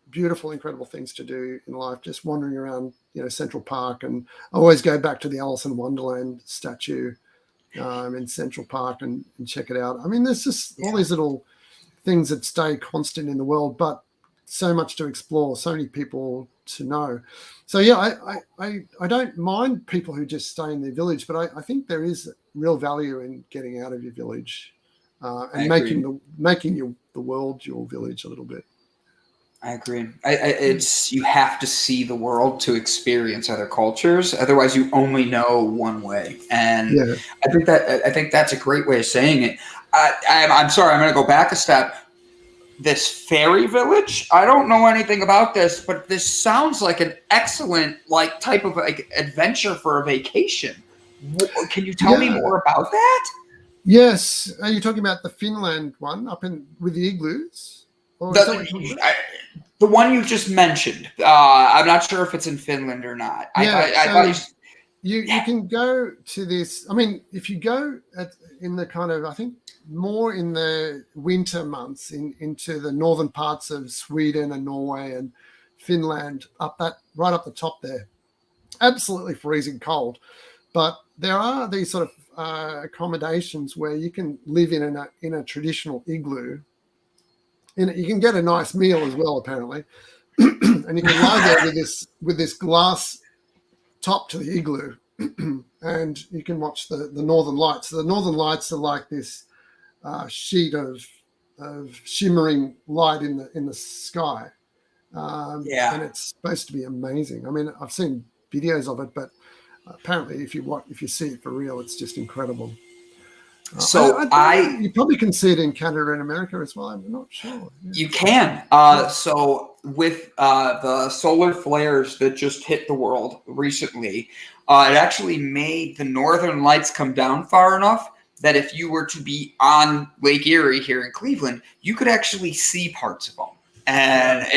Speaker 2: beautiful, incredible things to do in life, just wandering around, Central Park. And I always go back to the Alice in Wonderland statue in Central Park and check it out. I mean, there's just all these little things that stay constant in the world, but so much to explore, so many people to know. So yeah, I don't mind people who just stay in their village, but I think there is real value in getting out of your village and making the world your village a little bit.
Speaker 1: I agree. It's you have to see the world to experience other cultures. Otherwise, you only know one way. And yeah. I think that's a great way of saying it. I'm sorry. I'm going to go back a step. This fairy village. I don't know anything about this, but this sounds like an excellent type of adventure for a vacation. Can you tell me more about that?
Speaker 2: Yes. Are you talking about the Finland one with the igloos?
Speaker 1: The one you just mentioned. I'm not sure if it's in Finland or not.
Speaker 2: Yeah, you can go to this. I mean, if you go in the kind of, I think, more in the winter months into the northern parts of Sweden and Norway and Finland, right up the top there, absolutely freezing cold. But there are these sort of accommodations where you can live in a traditional igloo. You can get a nice meal as well, apparently, and you can lie there with this glass top to the igloo, and you can watch the Northern Lights. So the Northern Lights are like this sheet of shimmering light in the sky, and it's supposed to be amazing. I mean, I've seen videos of it, but apparently, if you see it for real, it's just incredible.
Speaker 1: So
Speaker 2: you probably can see it in Canada and America as well. I'm not sure. Yeah.
Speaker 1: You can. So with the solar flares that just hit the world recently, it actually made the northern lights come down far enough that if you were to be on Lake Erie here in Cleveland, you could actually see parts of them. And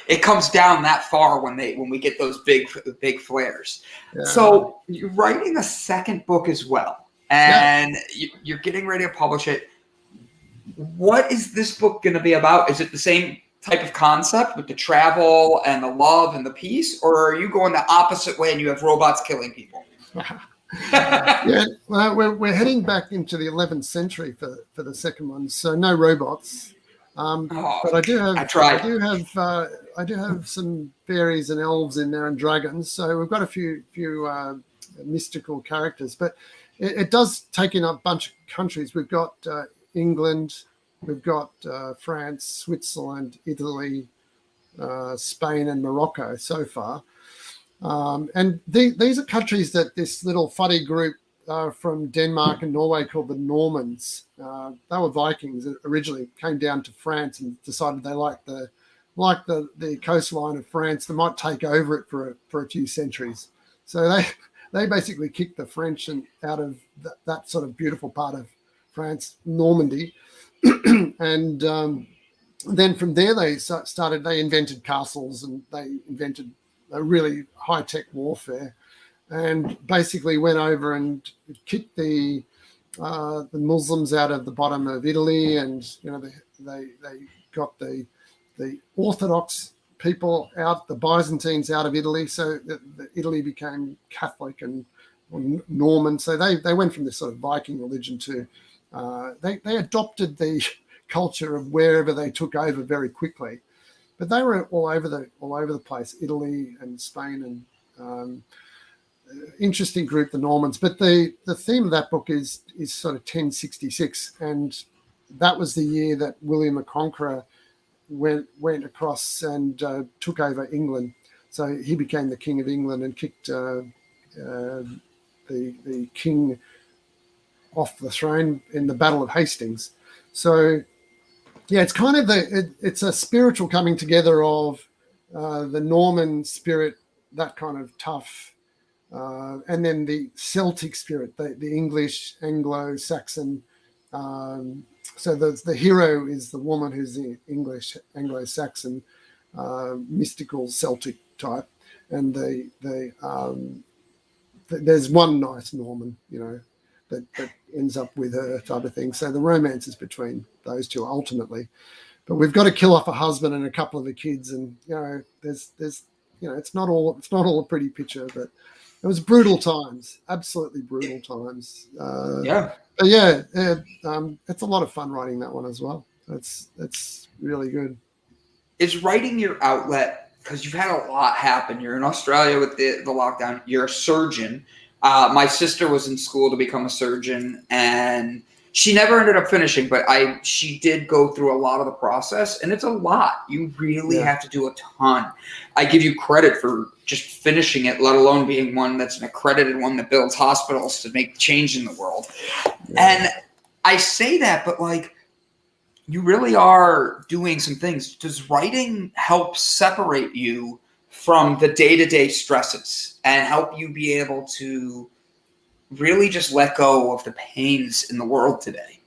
Speaker 1: it comes down that far when we get those big flares. Yeah. So you're writing a second book as well. And you're getting ready to publish it. What is this book going to be about? Is it the same type of concept with the travel and the love and the peace, or are you going the opposite way and you have robots killing people?
Speaker 2: Yeah, well, we're heading back into the 11th century for the second one, so no robots. But I do have some fairies and elves in there and dragons, so we've got a few mystical characters. But it does take in a bunch of countries. We've got England, we've got France, Switzerland, Italy, Spain, and Morocco so far. And these are countries that this little fuddy group from Denmark and Norway called the Normans. They were Vikings that originally came down to France and decided they liked the coastline of France. They might take over it for a few centuries. So they basically kicked the French out of that sort of beautiful part of France, Normandy, and then from there they invented castles and they invented a really high-tech warfare, and basically went over and kicked the Muslims out of the bottom of Italy, and they got the Orthodox people out, the Byzantines out of Italy, so the Italy became Catholic and Norman. So they went from this sort of Viking religion to they adopted the culture of wherever they took over very quickly. But they were all over the place, Italy and Spain, and interesting group, the Normans. But the theme of that book is sort of 1066, and that was the year that William the Conqueror went across and took over England. So he became the King of England and kicked the king off the throne in the Battle of Hastings. So yeah, it's kind of it's a spiritual coming together of the Norman spirit, that kind of tough, and then the Celtic spirit, the English, Anglo-Saxon. So the hero is the woman who's the English, Anglo-Saxon, mystical Celtic type, and there's one nice Norman, that ends up with her type of thing. So the romance is between those two ultimately. But we've got to kill off a husband and a couple of the kids, and there's it's not all a pretty picture, but it was brutal times, absolutely brutal times.
Speaker 1: Yeah.
Speaker 2: But yeah, it's a lot of fun writing that one as well. It's really good.
Speaker 1: Is writing your outlet, because you've had a lot happen. You're in Australia with the lockdown. You're a surgeon. My sister was in school to become a surgeon, and she never ended up finishing, but she did go through a lot of the process, and it's a lot. You really have to do a ton. I give you credit for just finishing it, let alone being one that's an accredited one that builds hospitals to make change in the world. And I say that, but you really are doing some things. Does writing help separate you from the day-to-day stresses and help you be able to really just let go of the pains in the world today?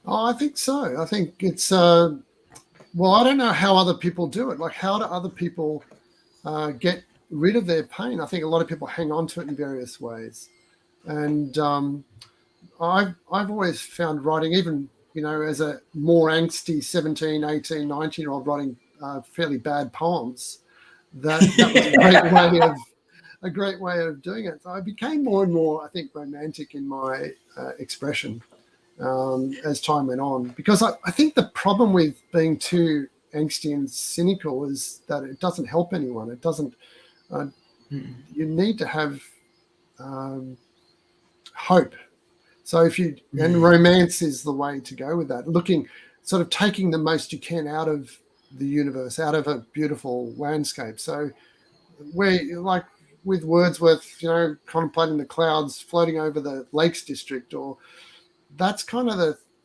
Speaker 2: Oh, I think so. I think it's well, I don't know how other people do it. Like, how do other people get rid of their pain? I think a lot of people hang on to it in various ways. And I've always found writing, even, as a more angsty 17, 18, 19-year-old writing fairly bad poems, that was a great way of doing it. So I became more and more, I think, romantic in my expression as time went on, because I think the problem with being too angsty and cynical is that it doesn't help anyone. It doesn't. You need to have hope. So and romance is the way to go with that. Sort of taking the most you can out of the universe, out of a beautiful landscape. So where, with Wordsworth, contemplating the clouds floating over the Lakes District, or that's kind of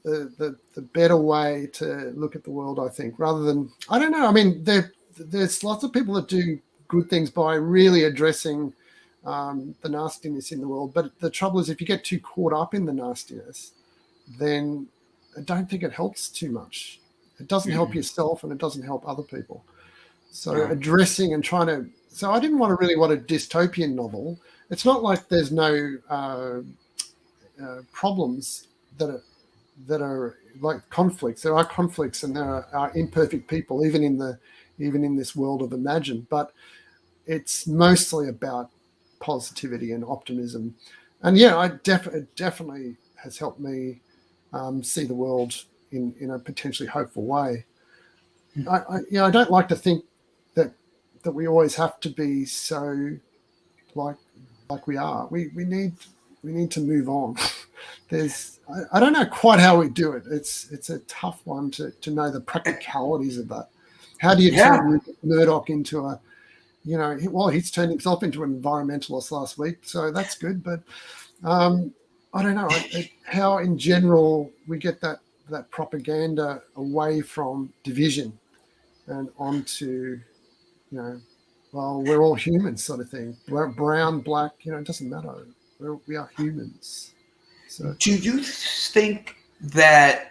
Speaker 2: the better way to look at the world, I think, rather than, I don't know. I mean, there's lots of people that do good things by really addressing the nastiness in the world. But the trouble is, if you get too caught up in the nastiness, then I don't think it helps too much. It doesn't help yourself, and it doesn't help other people. So addressing and trying to. So I didn't want a dystopian novel. It's not like there's no problems that are like conflicts. There are conflicts, and there are imperfect people, even in this world of Imagine. But it's mostly about positivity and optimism. And yeah, it definitely has helped me see the world in a potentially hopeful way. I don't like to think that we always have to be so like we are. We need to move on. I don't know quite how we do it. It's a tough one to know the practicalities of that. How do you turn Murdoch into a, he's turned himself into an environmentalist last week, so that's good. But I don't know how in general we get that propaganda away from division and onto, well, we're all humans sort of thing. We're brown, black, it doesn't matter. We are humans. So,
Speaker 1: do you think that,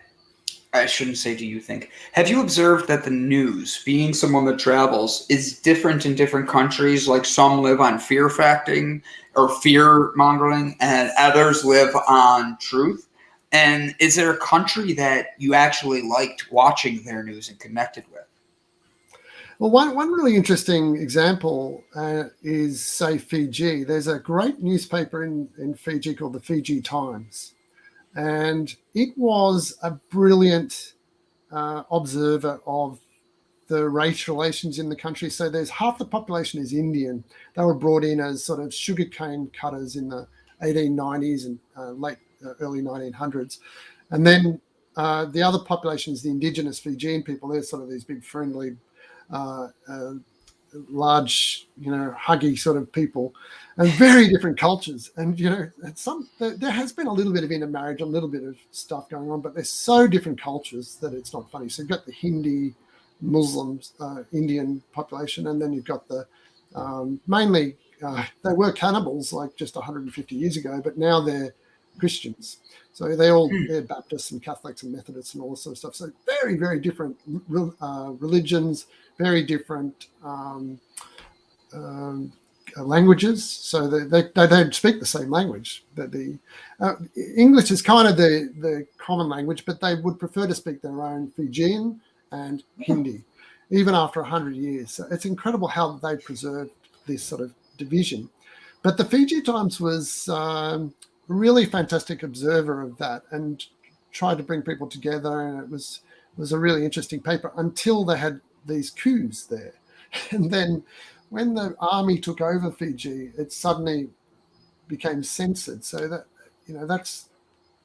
Speaker 1: I shouldn't say do you think, have you observed that the news, being someone that travels, is different in different countries? Like some live on fear facting or fear mongering and others live on truth. And is there a country that you actually liked watching their news and connected with?
Speaker 2: well, one really interesting example is, say, Fiji. There's a great newspaper in Fiji called the Fiji Times. And it was a brilliant observer of the race relations in the country. So there's half the population is Indian. They were brought in as sort of sugarcane cutters in the 1890s and early 1900s. And then the other population is the indigenous Fijian people. They're sort of these big, friendly, large, huggy sort of people, and very different cultures. And there has been a little bit of intermarriage, a little bit of stuff going on, but they're so different cultures that it's not funny. So you've got the Hindi, Muslims, Indian population, and then you've got the mainly they were cannibals like just 150 years ago, but now they're Christians. So they're Baptists and Catholics and Methodists and all this sort of stuff. So very, very different religions, very different languages. So they don't speak the same language. The English is kind of the common language, but they would prefer to speak their own Fijian and Hindi, even after 100 years. So it's incredible how they preserved this sort of division. But the Fiji Times was really fantastic observer of that and tried to bring people together, and it was a really interesting paper until they had these coups there. And then when the army took over Fiji, it suddenly became censored. So that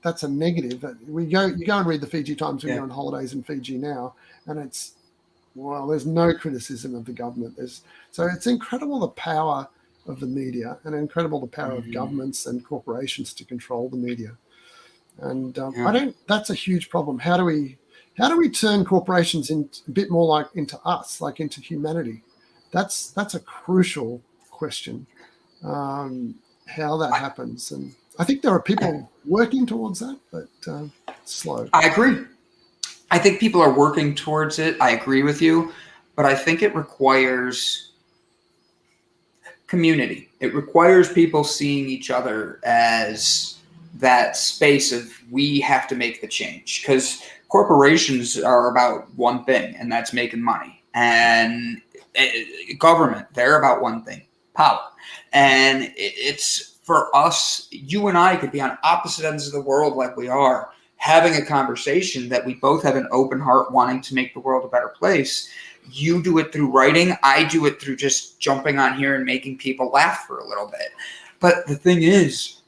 Speaker 2: that's a negative. You go and read the Fiji Times when you're on holidays in Fiji now, and there's no criticism of the government. So it's incredible the power of the media, and incredible the power of governments and corporations to control the media. And that's a huge problem. How do we turn corporations a bit more into us, like into humanity? That's a crucial question. How that happens, and I think there are people working towards that, but slow.
Speaker 1: I agree. I think people are working towards it. I agree with you, but I think it requires community. It requires people seeing each other as that space of, we have to make the change, because corporations are about one thing, and that's making money. And government, they're about one thing, power. And it's for us, you and I could be on opposite ends of the world like we are, having a conversation that we both have an open heart wanting to make the world a better place. You do it through writing. I do it through just jumping on here and making people laugh for a little bit. But the thing is,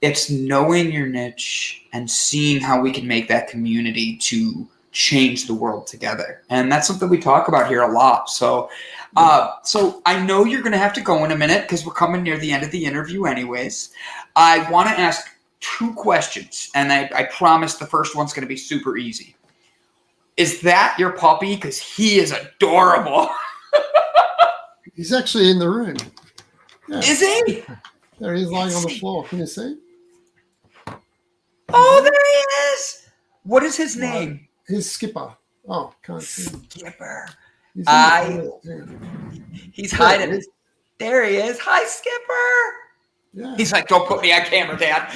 Speaker 1: it's knowing your niche and seeing how we can make that community to change the world together. And that's something we talk about here a lot. So I know you're going to have to go in a minute because we're coming near the end of the interview anyways. I want to ask 2 questions, and I promise the first one's going to be super easy. Is that your puppy? Because he is adorable.
Speaker 2: He's actually in the room. Yeah.
Speaker 1: Is he?
Speaker 2: There he is, lying on the floor. Can you see?
Speaker 1: Oh, there he is. What is his name?
Speaker 2: He's Skipper. Oh, can't see.
Speaker 1: Skipper.
Speaker 2: He's
Speaker 1: hiding. There he is. Hi, Skipper.
Speaker 2: Yeah.
Speaker 1: He's like, don't put me on camera, Dad.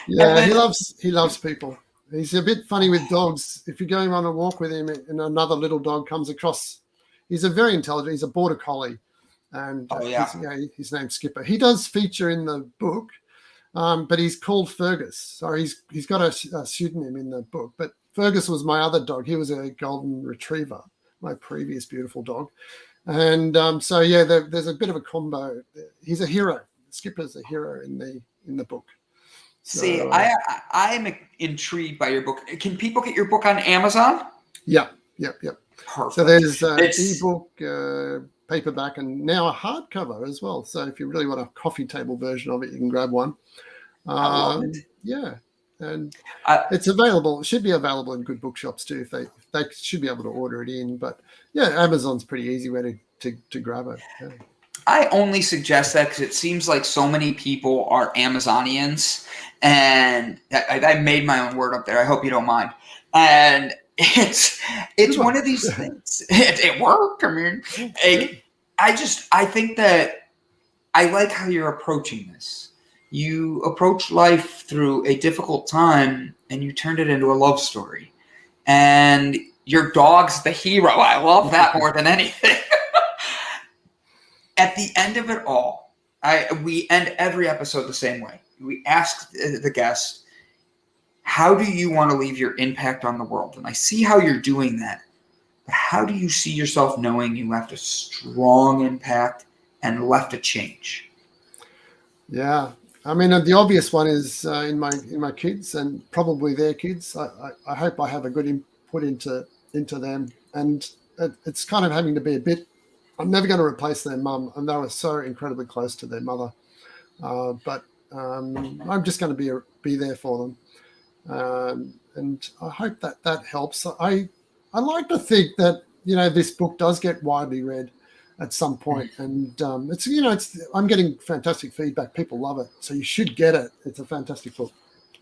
Speaker 2: Yeah, he loves people. He's a bit funny with dogs. If you're going on a walk with him and another little dog comes across, he's a very intelligent. He's a border collie, and his name's Skipper. He does feature in the book, but he's called Fergus. So he's got a pseudonym in the book. But Fergus was my other dog. He was a golden retriever, my previous beautiful dog. And there's a bit of a combo. He's a hero. Skipper's a hero in the book.
Speaker 1: See, I'm intrigued by your book. Can people get your book on Amazon?
Speaker 2: Yeah.
Speaker 1: Perfect.
Speaker 2: So there's ebook, paperback, and now a hardcover as well. So if you really want a coffee table version of it, you can grab one.
Speaker 1: I love it.
Speaker 2: Yeah, and it's available. It should be available in good bookshops too. If they should be able to order it in. But yeah, Amazon's pretty easy way to grab it. Yeah.
Speaker 1: I only suggest that because it seems like so many people are Amazonians, and I made my own word up there. I hope you don't mind. And it's one of these things. It worked. I mean, I think that I like how you're approaching this. You approach life through a difficult time, and you turned it into a love story. And your dog's the hero. I love that more than anything. At the end of it all, we end every episode the same way. We ask the guest, how do you want to leave your impact on the world? And I see how you're doing that. But how do you see yourself knowing you left a strong impact and left a change? Yeah.
Speaker 2: I mean, the obvious one is in my kids and probably their kids. I hope I have a good input into them. And it's kind of having to be a bit. I'm never going to replace their mum, and they were so incredibly close to their mother. But I'm just going to be there for them, and I hope that helps. I like to think that this book does get widely read at some point, and I'm getting fantastic feedback. People love it, so you should get it. It's a fantastic book,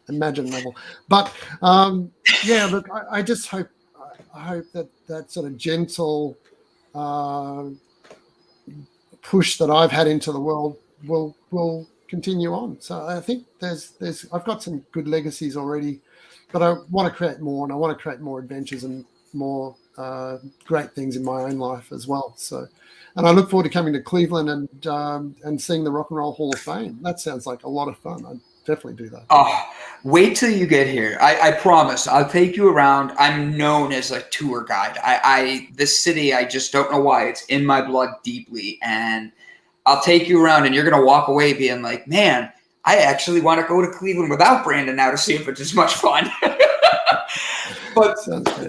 Speaker 2: Imagine level. But look, I just hope that sort of gentle push that I've had into the world will continue on. So I think I've got some good legacies already, but I want to create more, and I want to create more adventures and more great things in my own life as well. So, and I look forward to coming to Cleveland and seeing the Rock and Roll Hall of Fame. That sounds like a lot of fun. I'd definitely do that.
Speaker 1: Oh, wait till you get here. I promise. I'll take you around. I'm known as a tour guide. This city, I just don't know why. It's in my blood deeply. And I'll take you around, and you're going to walk away being like, man, I actually want to go to Cleveland without Brandon now to see if it's as much fun. But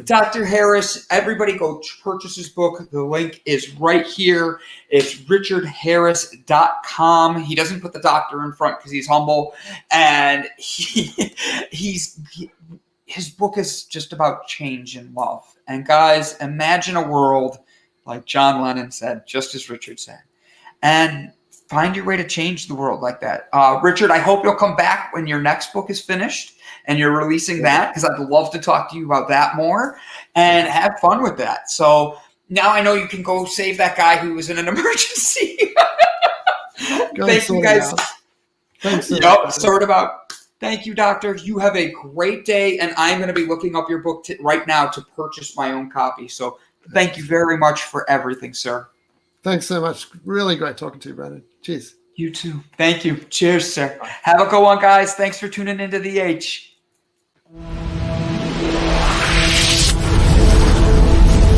Speaker 1: Dr. Harris, everybody go purchase his book. The link is right here. It's richardharris.com. He doesn't put the doctor in front because he's humble. And his book is just about change and love. And guys, imagine a world like John Lennon said, just as Richard said. And find your way to change the world like that. Richard, I hope you'll come back when your next book is finished and you're releasing that, because I'd love to talk to you about that more and have fun with that. So now I know you can go save that guy who was in an emergency. Thank you guys.
Speaker 2: Thanks.
Speaker 1: Sort about. Thank you, doctor. You have a great day, and I'm going to be looking up your book right now to purchase my own copy. So thank you very much for everything, sir.
Speaker 2: Thanks so much. Really great talking to you, Brandon. Cheers.
Speaker 1: You too. Thank you. Cheers, sir. Have a good one, guys. Thanks for tuning into The H.